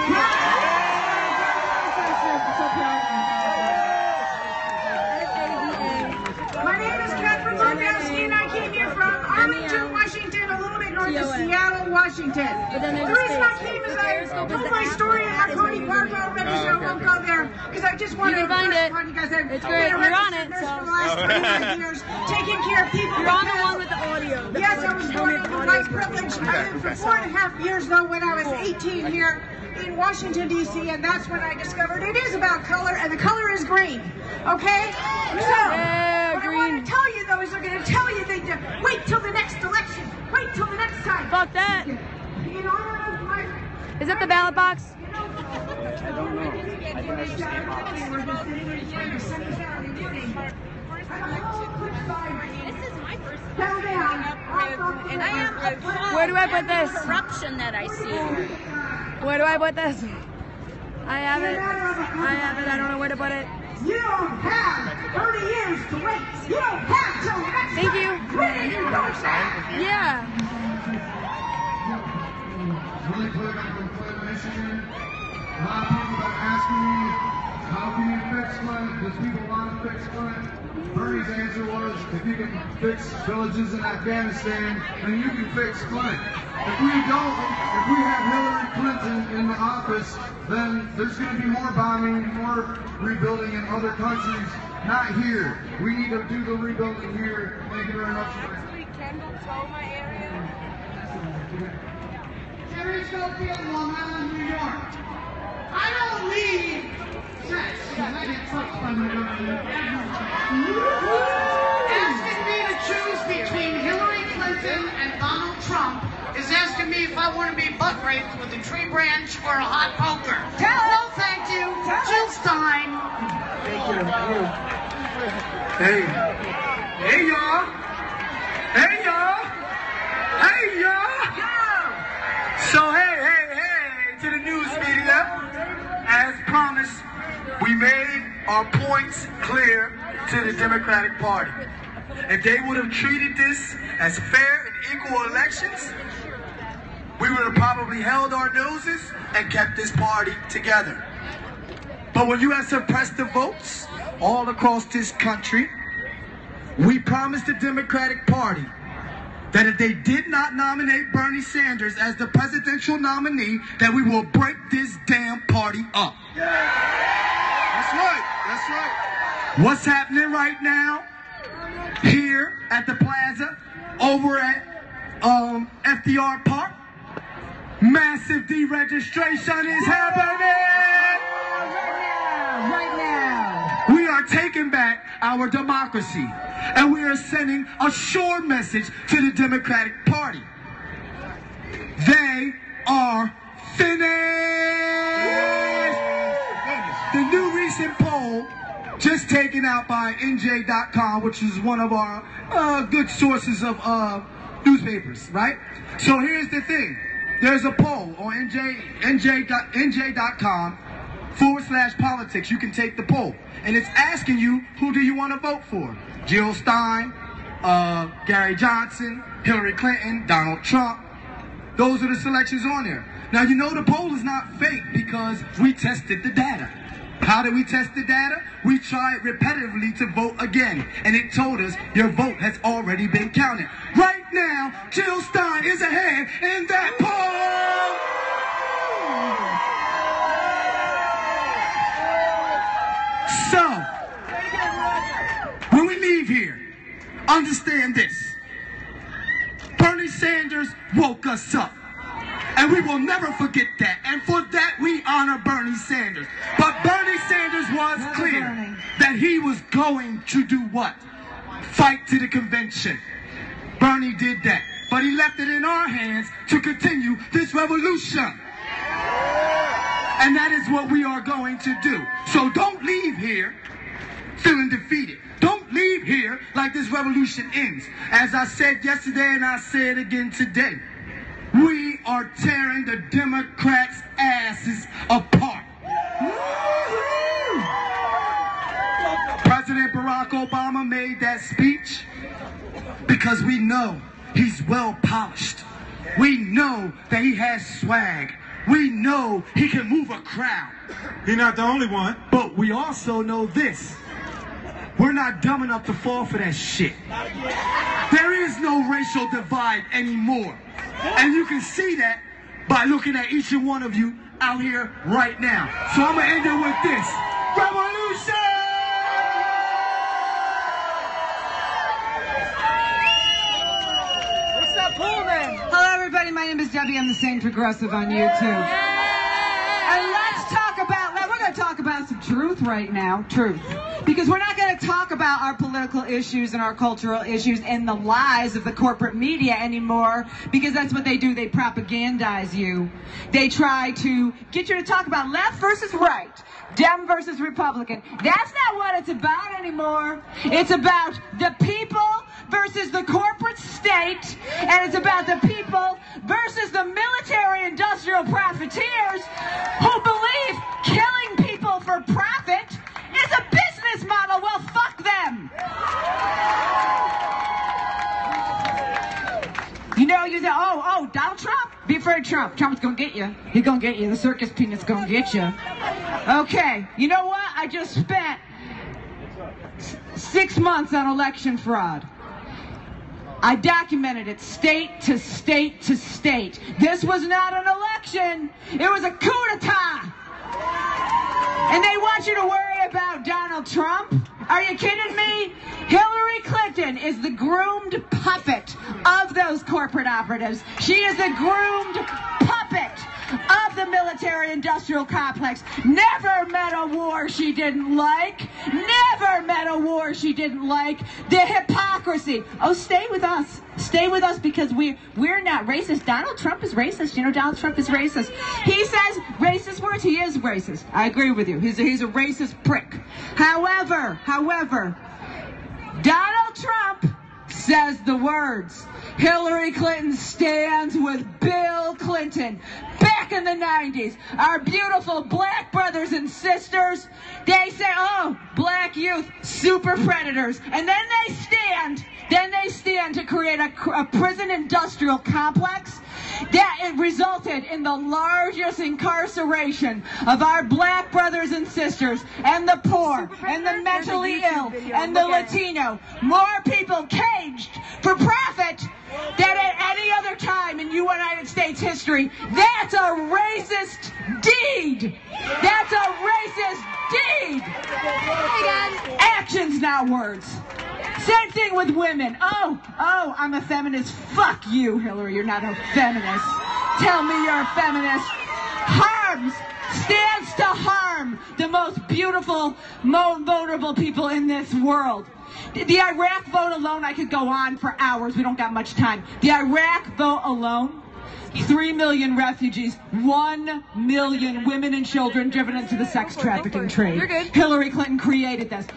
My name is Catherine Bogowski, and I came here from Arlington, Washington, a little bit north of Seattle, Washington. The reason I came is I told my story at Coney Park already, so I won't go there, because I just want to find it. you guys. It's great. You're on it. For the last 25 years, taking care of people. You're on the one with the audio. Yes, I was born with white privilege. I lived for 4.5 years, though, when I was 18 here in Washington, D.C., and that's when I discovered it is about color, and the color is green. Okay? So, what I want to tell you, though, is they're going to tell you they wait till the next election. Wait till the next time. Fuck that. You know, I don't know. Is that the ballot box? I don't know. I don't understand. We're just sitting here trying to send us out and getting. This is my first Settle down. and I am appalled Where do I put at this? the corruption that I see here. Where do I put this? I have it. I don't know where to put it. You don't have 30 years to wait. You don't have till next Thank you. Yeah. Really quick, I'm from Flint, Michigan. A lot of people have been asking me, how can you fix Flint? Does people want to fix Flint? Bernie's answer was, if you can fix villages in Afghanistan, then you can fix Flint. If we don't, if we have Hillary Clinton in the office, then there's going to be more bombing, more rebuilding in other countries, not here. We need to do the rebuilding here. Thank you very much. Terry Schofield, Long Island, New York. I don't need sex because I get fucked by my government. Asking me to choose between Hillary Clinton and Donald Trump is asking me if I want to be butt raped with a tree branch or a hot poker. No, thank you. Jill Stein. Thank you. Hey. Hey, y'all. Hey, y'all. Hey, y'all. So, hey, to the news media, as promised, we made our points clear to the Democratic Party. If they would have treated this as fair and equal elections, we would have probably held our noses and kept this party together. But when you have suppressed the votes all across this country, we promised the Democratic Party that if they did not nominate Bernie Sanders as the presidential nominee, that we will break this damn party up. That's right, that's right. What's happening right now here at the plaza over at FDR Park? Massive deregistration is happening right now. We are taking back our democracy, and we are sending a sure message to the Democratic Party. They are finished. The new recent poll, just taken out by NJ.com, which is one of our good sources of newspapers, right? So here's the thing. There's a poll on NJ.com/politics. You can take the poll. And it's asking you, who do you want to vote for? Jill Stein, Gary Johnson, Hillary Clinton, Donald Trump. Those are the selections on there. Now, you know the poll is not fake because we tested the data. How did we test the data? We tried repetitively to vote again. And it told us your vote has already been counted. Right now, Jill Stein is ahead in that poll. So, when we leave here, understand this. Bernie Sanders woke us up. And we will never forget that. And for that, we honor Bernie Sanders. But Bernie Sanders was clear that he was going to do what? Fight to the convention. Bernie did that. But he left it in our hands to continue this revolution. And that is what we are going to do. So don't leave here feeling defeated. Don't leave here like this revolution ends. As I said yesterday and I say it again today, we are tearing the Democrats' asses apart. President Barack Obama made that speech because we know he's well polished. We know that he has swag. We know he can move a crowd. He's not the only one. But we also know this. We're not dumb enough to fall for that shit. There is no racial divide anymore. And you can see that by looking at each and one of you out here right now. So I'm going to end it with this. Revolution! What's up, Pullman? Hello, everybody. My name is Debbie. I'm the Sane Progressive on YouTube. And let's talk about, we're going to talk about some truth right now. Truth. Because we're not going to talk about our political issues and our cultural issues and the lies of the corporate media anymore, because that's what they do. They propagandize you. They try to get you to talk about left versus right, Dem versus Republican. That's not what it's about anymore. It's about the people versus the corporate state, and it's about the people versus the military-industrial profiteers who believe killing people for profit is a business model. Well, fuck them. You know, you say, oh, Donald Trump? Be afraid of Trump. Trump's gonna get you. He's gonna get you. The circus peanut's gonna get you. Okay, you know what? I just spent 6 months on election fraud. I documented it state to state to state. This was not an election. It was a coup d'etat. And they want you to worry about Donald Trump? Are you kidding me? Hillary Clinton is the groomed puppet of those corporate operatives. She is the groomed puppet of the military-industrial complex. Never met a war she didn't like. Never met a war she didn't like. The hypocrisy. Oh, stay with us. Stay with us because we're not racist. Donald Trump is racist. You know, Donald Trump is racist. He says racist words. He is racist. I agree with you. He's a racist prick. However, Donald Trump says the words. Hillary Clinton stands with Bill Clinton. Back in the 90s, our beautiful black brothers and sisters, they say, oh, black youth, super predators. And then they stand to create a prison industrial complex that resulted in the largest incarceration of our black brothers and sisters and the poor and the mentally ill and the Latino. More people caged for profit than at any other time in United States history. That's a racist deed. That's a racist deed. Actions, not words. Same thing with women. Oh, I'm a feminist. Fuck you, Hillary. You're not a feminist. Tell me you're a feminist. Stands to harm the most beautiful, most vulnerable people in this world. The Iraq vote alone, I could go on for hours. We don't got much time. The Iraq vote alone, 3 million refugees, 1 million women and children driven into the sex trafficking trade. You're good. Hillary Clinton created this.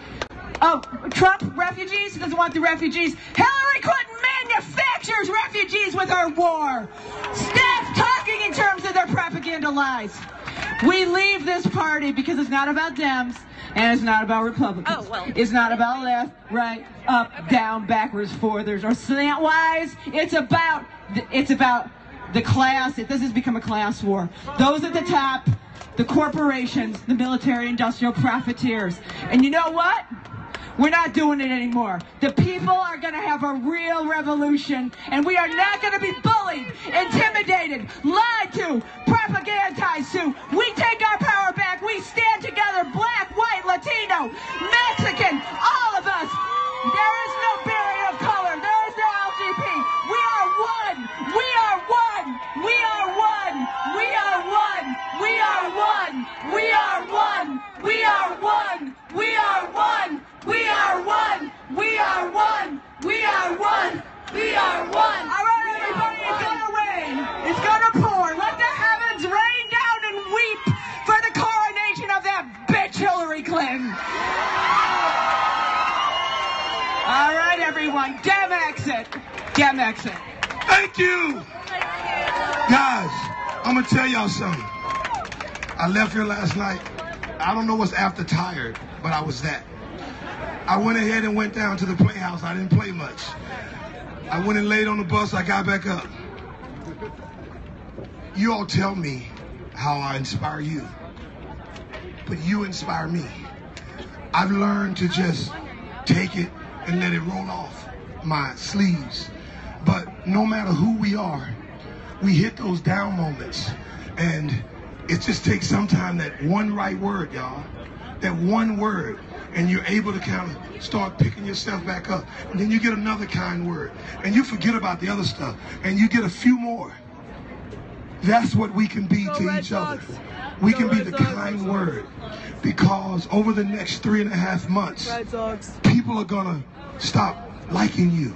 Oh, Trump, refugees? He doesn't want the refugees. Hillary Clinton manufactures refugees with her war. Stop talking in terms of their propaganda lies. We leave this party because it's not about Dems and it's not about Republicans. Oh, well. It's not about left, right, up, down, backwards, forward. There's no slantwise. It's about the class. This has become a class war. Those at the top, the corporations, the military-industrial profiteers. And you know what? We're not doing it anymore. The people are going to have a real revolution, and we are not going to be bullied, intimidated, lied to, propagandized to. We take our power back. We stand together, black, white, Latino, Mexican, all of us. There is no barrier of color. There is no LGBT. We are one. We are one. We are one. We are one. We are one. We are one. We are one. We are one. We are one. We are one. We are one. We are one. All right, everybody, it's gonna rain. It's gonna pour. Let the heavens rain down and weep for the coronation of that bitch Hillary Clinton. All right, everyone, Dem exit. Dem exit. Thank you. Guys, I'm gonna tell y'all something. I left here last night. I don't know what's after tired, but I was that. I went ahead and went down to the playhouse. I didn't play much. I went and laid on the bus. I got back up. You all tell me how I inspire you, but you inspire me. I've learned to just take it and let it roll off my sleeves. But no matter who we are, we hit those down moments, and it just takes sometimes that one right word, y'all. That one word, and you're able to kind of start picking yourself back up. And then you get another kind word, and you forget about the other stuff, and you get a few more. That's what we can be to each other. We can be the kind word, because over the next 3.5 months, people are gonna stop liking you.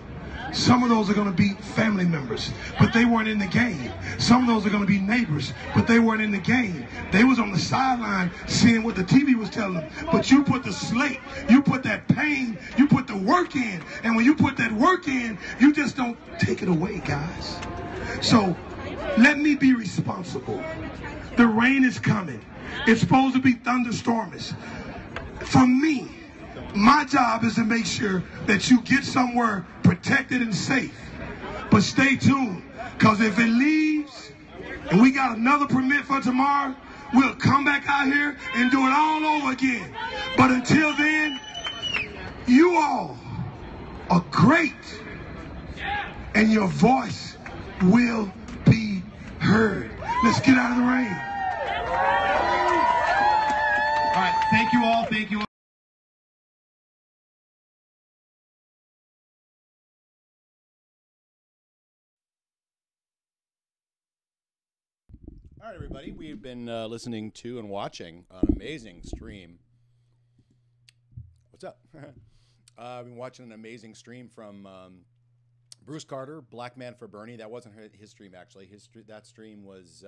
Some of those are going to be family members, but they weren't in the game. Some of those are going to be neighbors, but they weren't in the game. They was on the sideline seeing what the TV was telling them. But you put the slate, you put that pain, you put the work in. And when you put that work in, you just don't take it away, guys. So let me be responsible. The rain is coming. It's supposed to be thunderstorms. For me, my job is to make sure that you get somewhere protected and safe. But stay tuned, because if it leaves and we got another permit for tomorrow, we'll come back out here and do it all over again. But until then, you all are great, and your voice will be heard. Let's get out of the rain. All right, thank you all. Thank you all. All right, everybody, we've been listening to and watching an amazing stream. What's up? I've been watching an amazing stream from Bruce Carter, Black Man for Bernie. That wasn't his stream, actually. That stream was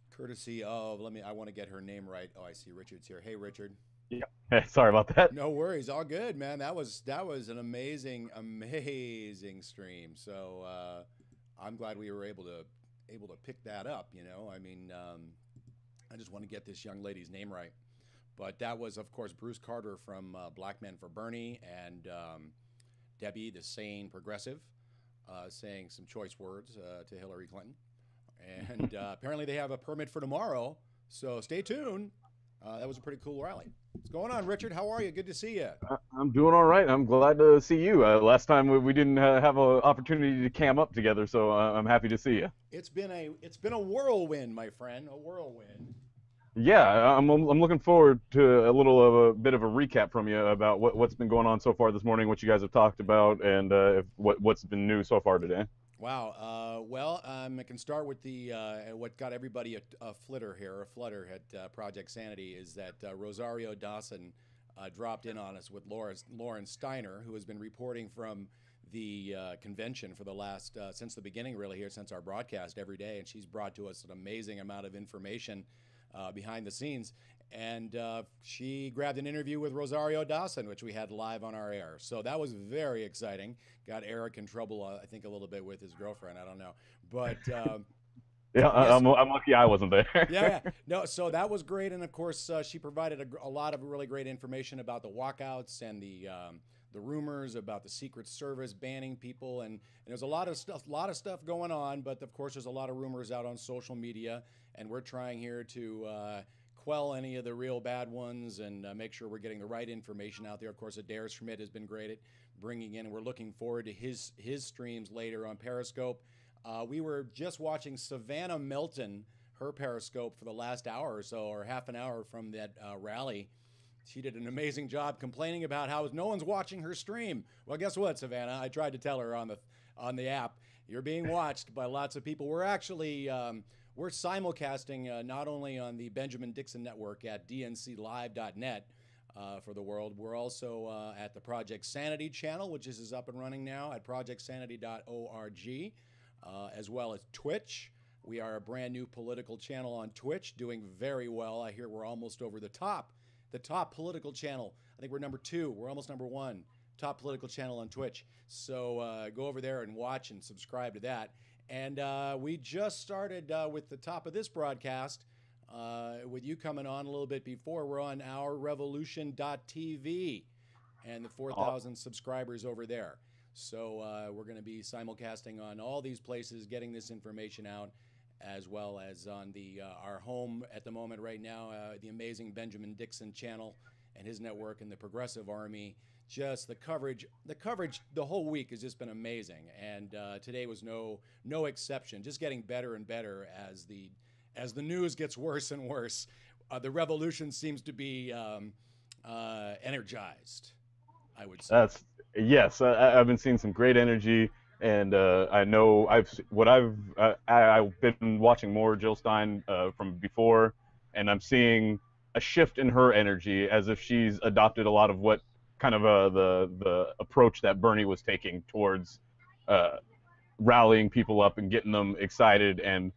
courtesy of, I want to get her name right. Oh, I see Richard's here. Hey, Richard. Yeah. Hey, sorry about that. No worries. All good, man. That was an amazing stream. So I'm glad we were able to pick that up, you know. I mean, I just want to get this young lady's name right. But that was, of course, Bruce Carter from Black Men for Bernie, and Debbie, the sane progressive, saying some choice words to Hillary Clinton. And apparently they have a permit for tomorrow, so stay tuned. That was a pretty cool rally. What's going on, Richard? How are you? Good to see you. I'm doing all right. I'm glad to see you. Last time we didn't have an opportunity to cam up together, so I'm happy to see you. It's been a whirlwind, my friend. A whirlwind. Yeah, I'm looking forward to a bit of a recap from you about what's been going on so far this morning, what you guys have talked about, and what's been new so far today. Wow. Well, I can start with the what got everybody a flutter at Project Sanity is that Rosario Dawson dropped in on us with Lauren Steiner, who has been reporting from the convention for the last since the beginning, really, here since our broadcast every day, and she's brought to us an amazing amount of information behind the scenes. And she grabbed an interview with Rosario Dawson, which we had live on our air. So that was very exciting. Got Eric in trouble, I think, a little bit with his girlfriend. I don't know. But yeah, yes. I'm lucky I wasn't there. Yeah. No, so that was great. And, of course, she provided a lot of really great information about the walkouts and the rumors about the Secret Service banning people. And there's a lot of stuff going on. But, of course, there's a lot of rumors out on social media. And we're trying here to quell any of the real bad ones and make sure we're getting the right information out there. Of course, Adair Schmidt has been great at bringing in. We're looking forward to his streams later on Periscope. We were just watching Savannah Melton, her Periscope, for the last hour or so, or half an hour from that rally. She did an amazing job complaining about how no one's watching her stream. Well, guess what, Savannah? I tried to tell her on the app, you're being watched by lots of people. We're actually we're simulcasting not only on the Benjamin Dixon Network at dnclive.net for the world. We're also at the Project Sanity channel, which is up and running now at projectsanity.org, as well as Twitch. We are a brand new political channel on Twitch, doing very well. I hear we're almost over the top political channel. I think we're number 2. We're almost number 1. Top political channel on Twitch. So go over there and watch and subscribe to that. And we just started with the top of this broadcast, with you coming on a little bit before. We're on OurRevolution.tv and the 4,000 subscribers over there. So we're going to be simulcasting on all these places, getting this information out, as well as on the our home at the moment right now, the amazing Benjamin Dixon channel and his network and the Progressive Army. Just the coverage the whole week has just been amazing, and today was no exception. Just getting better and better as the news gets worse and worse. The revolution seems to be energized, I would say. Yes, I've been seeing some great energy. And I know I've been watching more Jill Stein from before, and I'm seeing a shift in her energy, as if she's adopted a lot of what kind of the approach that Bernie was taking towards rallying people up and getting them excited and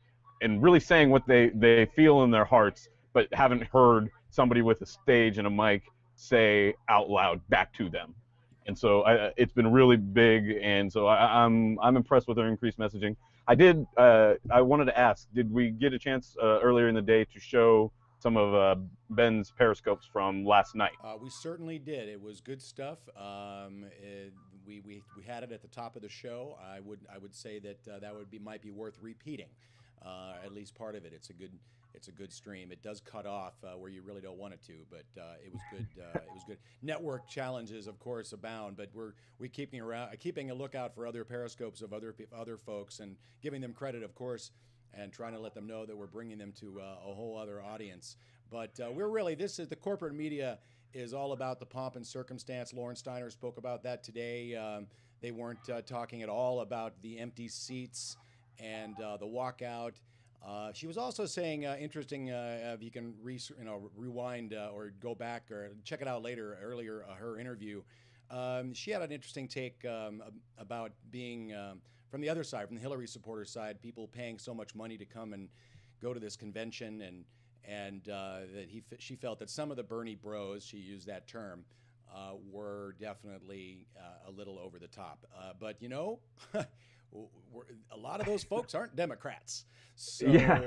really saying what they feel in their hearts, but haven't heard somebody with a stage and a mic say out loud back to them. And so it's been really big, and so I'm impressed with our increased messaging. I wanted to ask, did we get a chance earlier in the day to show some of Ben's Periscopes from last night? We certainly did. It was good stuff. We had it at the top of the show. I would say that might be worth repeating, at least part of it. It's a good stream. It does cut off where you really don't want it to, but it was good. It was good. Network challenges, of course, abound, but we're keeping a lookout for other Periscopes of other folks and giving them credit, of course, and trying to let them know that we're bringing them to a whole other audience. But the corporate media is all about the pomp and circumstance. Lauren Steiner spoke about that today. They weren't talking at all about the empty seats and the walkout. She was also saying, interesting, if you can rewind or go back or check it out earlier, her interview. She had an interesting take about being, from the other side, from the Hillary supporter side, people paying so much money to come and go to this convention, and that she felt that some of the Bernie bros, she used that term, were definitely a little over the top. But, a lot of those folks aren't Democrats, so and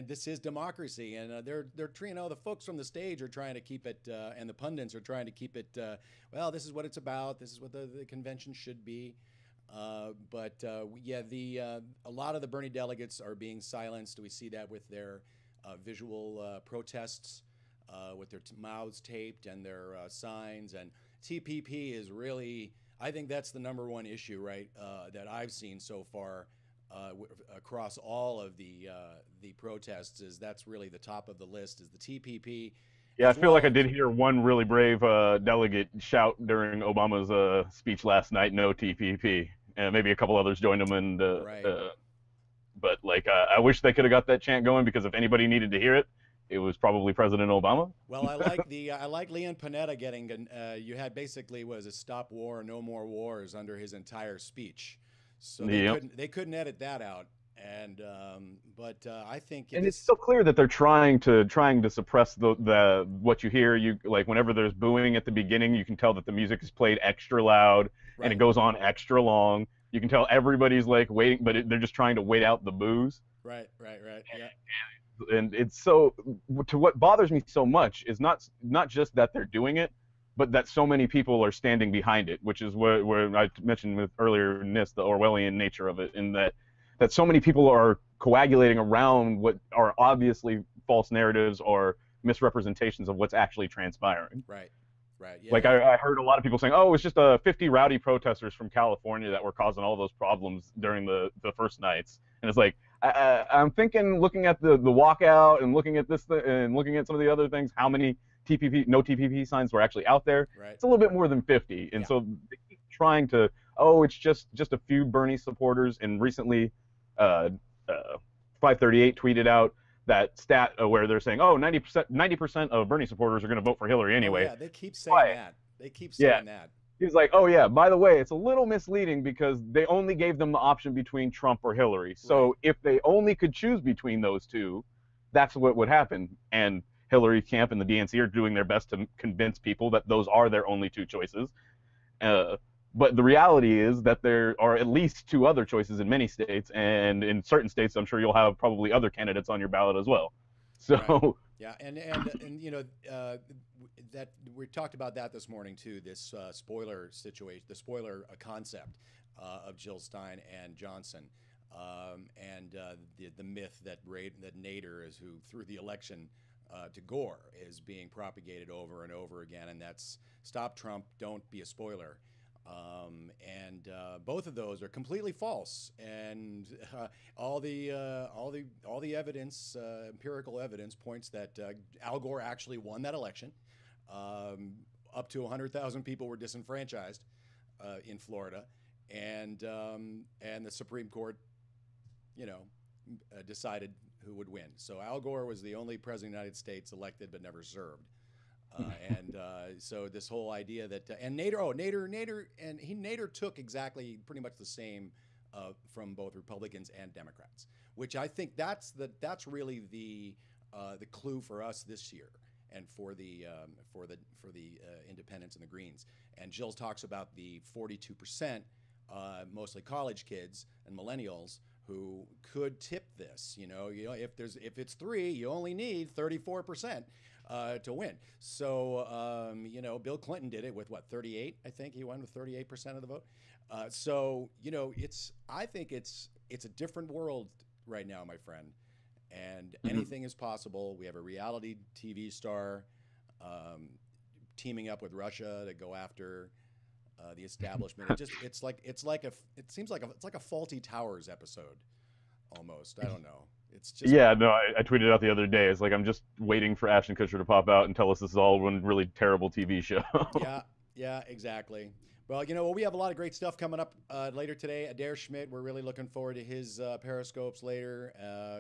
this is democracy, and they're the folks from the stage are trying to keep it, and the pundits are trying to keep it. Well, this is what it's about. This is what the convention should be. A lot of the Bernie delegates are being silenced. We see that with their visual protests, with their mouths taped and their signs, and TPP is really. I think that's the number one issue, right, that I've seen so far across all of the protests. Is that's really the top of the list is the TPP. Yeah, I feel like I did hear one really brave delegate shout during Obama's speech last night, "No TPP," and maybe a couple others joined him. And but I wish they could have got that chant going, because if anybody needed to hear it, it was probably President Obama. Well, I like Leon Panetta getting. You had basically was a stop war, no more wars under his entire speech, so they couldn't edit that out. And but I think it's so clear that they're trying to suppress the what you hear. You whenever there's booing at the beginning, you can tell that the music is played extra loud and it goes on extra long. You can tell everybody's waiting, but they're just trying to wait out the boos. Right. Yeah. And it's so, to what bothers me so much is not just that they're doing it, but that so many people are standing behind it, which is where I mentioned earlier in this, the Orwellian nature of it, in that so many people are coagulating around what are obviously false narratives or misrepresentations of what's actually transpiring. Right. Yeah, like I heard a lot of people saying, "Oh, it's just 50 rowdy protesters from California that were causing all those problems during the first nights." And it's like, I'm thinking, looking at the walkout and looking at this and looking at some of the other things, how many no TPP signs were actually out there? Right. It's a little bit more than 50. And so they keep trying to, it's just a few Bernie supporters. And recently, 538 tweeted out that stat where they're saying, 90% of Bernie supporters are going to vote for Hillary anyway. Yeah, they keep saying that. They keep saying that. He's like, oh yeah, by the way, it's a little misleading because they only gave them the option between Trump or Hillary. So if they only could choose between those two, that's what would happen. And Hillary camp and the DNC are doing their best to convince people that those are their only two choices. But the reality is that there are at least two other choices in many states, and in certain states, I'm sure you'll have probably other candidates on your ballot as well. So. Right. Yeah, and you know that we talked about that this morning too. This spoiler situation, the spoiler concept of Jill Stein and Johnson, and the myth that Nader is who threw the election to Gore is being propagated over and over again, and that's stop Trump, don't be a spoiler. And both of those are completely false, and all the evidence, empirical evidence, points that Al Gore actually won that election. Up to 100,000 people were disenfranchised in Florida, and the Supreme Court, decided who would win. So Al Gore was the only president of the United States elected but never served. So this whole idea that and Nader took exactly pretty much the same from both Republicans and Democrats, which I think that's really the clue for us this year and for the independents and the Greens. And Jill talks about the 42%, mostly college kids and millennials, who could tip this. If it's 3, you only need 34%. To win. So, Bill Clinton did it with 38? I think he won with 38% of the vote. I think it's a different world right now, my friend. And anything is possible. We have a reality TV star teaming up with Russia to go after the establishment. It seems like a Faulty Towers episode almost. I don't know. It's just I tweeted out the other day. It's like I'm just waiting for Ashton Kutcher to pop out and tell us this is all one really terrible TV show. Yeah, exactly. Well, we have a lot of great stuff coming up later today. Adair Schmidt, we're really looking forward to his periscopes later.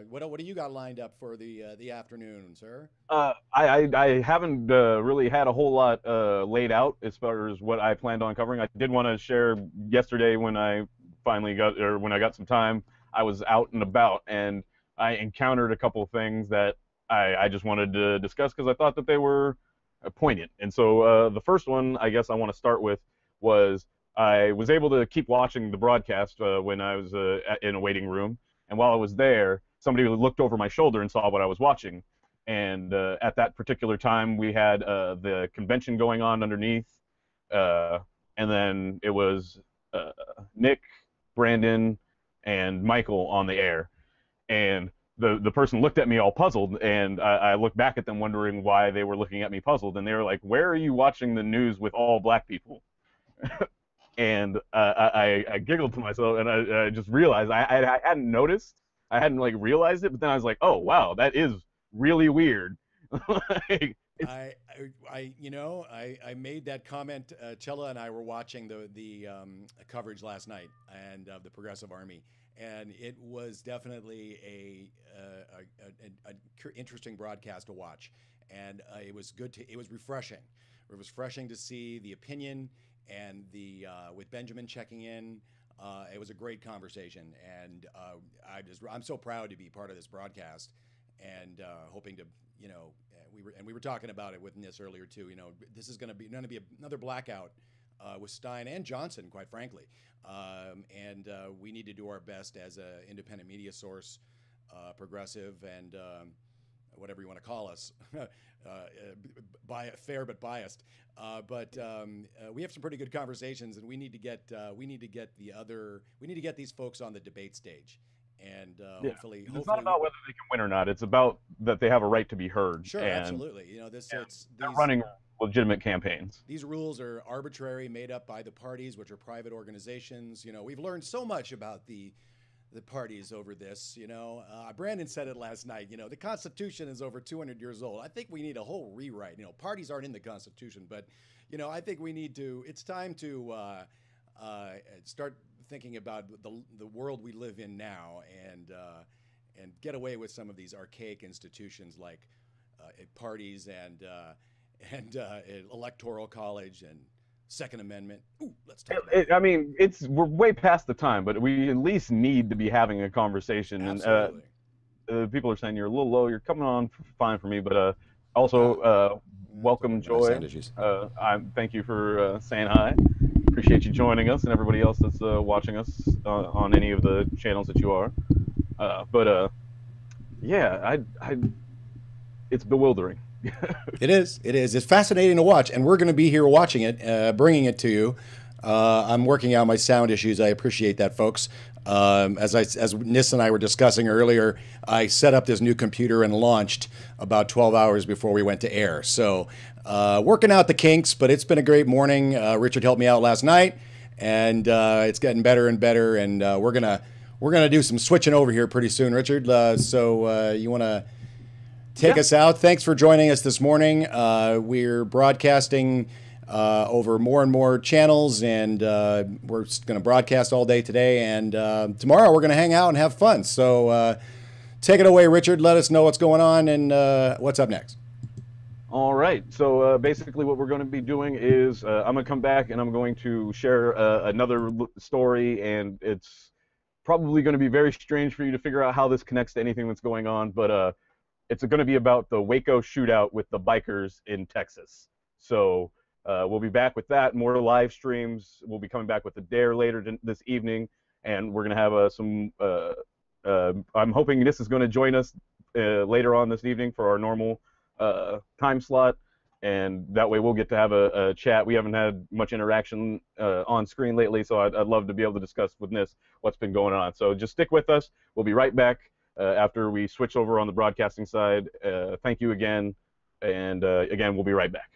What do you got lined up for the afternoon, sir? I haven't really had a whole lot laid out as far as what I planned on covering. I did want to share yesterday when I got some time. I was out and about and I encountered a couple of things that I just wanted to discuss because I thought that they were poignant. And so the first one I guess I want to start with was I was able to keep watching the broadcast when I was in a waiting room. And while I was there, somebody looked over my shoulder and saw what I was watching. And at that particular time, we had the convention going on underneath. And then it was Nick, Brandon, and Michael on the air. And the person looked at me all puzzled, and I looked back at them wondering why they were looking at me puzzled. And they were like, "Where are you watching the news with all black people?" And I giggled to myself, and I just realized I hadn't noticed. I hadn't realized it, but then I was like, "Oh wow, that is really weird." I made that comment. Chella and I were watching the coverage last night and of the Progressive Army, and it was definitely an interesting broadcast to watch, and it was refreshing. It was refreshing to see the opinion and with Benjamin checking in. It was a great conversation, and I'm so proud to be part of this broadcast, and hoping to we were talking about it with Nis earlier too. This is going to be another blackout with Stein and Johnson, quite frankly, and we need to do our best as an independent media source, progressive, and whatever you want to call us, fair but biased. But we have some pretty good conversations, and we need to get these folks on the debate stage. and Yeah. hopefully, It's not about whether they can win or not. It's about that they have a right to be heard. Sure, and, absolutely. You know, they're running legitimate campaigns. These rules are arbitrary, made up by the parties, which are private organizations. You know, we've learned so much about the parties over this. You know, Brandon said it last night. You know, the Constitution is over 200 years old. I think we need a whole rewrite. You know, parties aren't in the Constitution, but you know, I think we need to. It's time to start thinking about the world we live in now, and get away with some of these archaic institutions like parties and electoral college and Second Amendment. Ooh, let's talk about I mean, we're way past the time, but we at least need to be having a conversation. Absolutely. And people are saying you're a little low. You're coming on fine for me, but also welcome, Joy. Thank you for saying hi. Appreciate you joining us, and everybody else that's watching us on any of the channels that you are. Yeah, it's bewildering. It is. It's fascinating to watch, and we're going to be here watching it, bringing it to you. I'm working out my sound issues. I appreciate that, folks. As Nis and I were discussing earlier, I set up this new computer and launched about 12 hours before we went to air. So working out the kinks, but it's been a great morning. Richard helped me out last night, and it's getting better and better. And we're gonna do some switching over here pretty soon, Richard. So you want to take us out? Thanks for joining us this morning. We're broadcasting over more and more channels, and we're going to broadcast all day today, and tomorrow we're going to hang out and have fun. So take it away, Richard. Let us know what's going on and what's up next. All right. So basically what we're going to be doing is I'm going to come back and I'm going to share another story, and it's probably going to be very strange for you to figure out how this connects to anything that's going on, but it's going to be about the Waco shootout with the bikers in Texas. So we'll be back with that, more live streams. We'll be coming back with the Dare later this evening, and we're going to have some, I'm hoping this is going to join us later on this evening for our normal time slot, and that way we'll get to have a chat. We haven't had much interaction on screen lately, so I'd love to be able to discuss with Nis what's been going on. So just stick with us. We'll be right back after we switch over on the broadcasting side. Thank you again, and again, we'll be right back.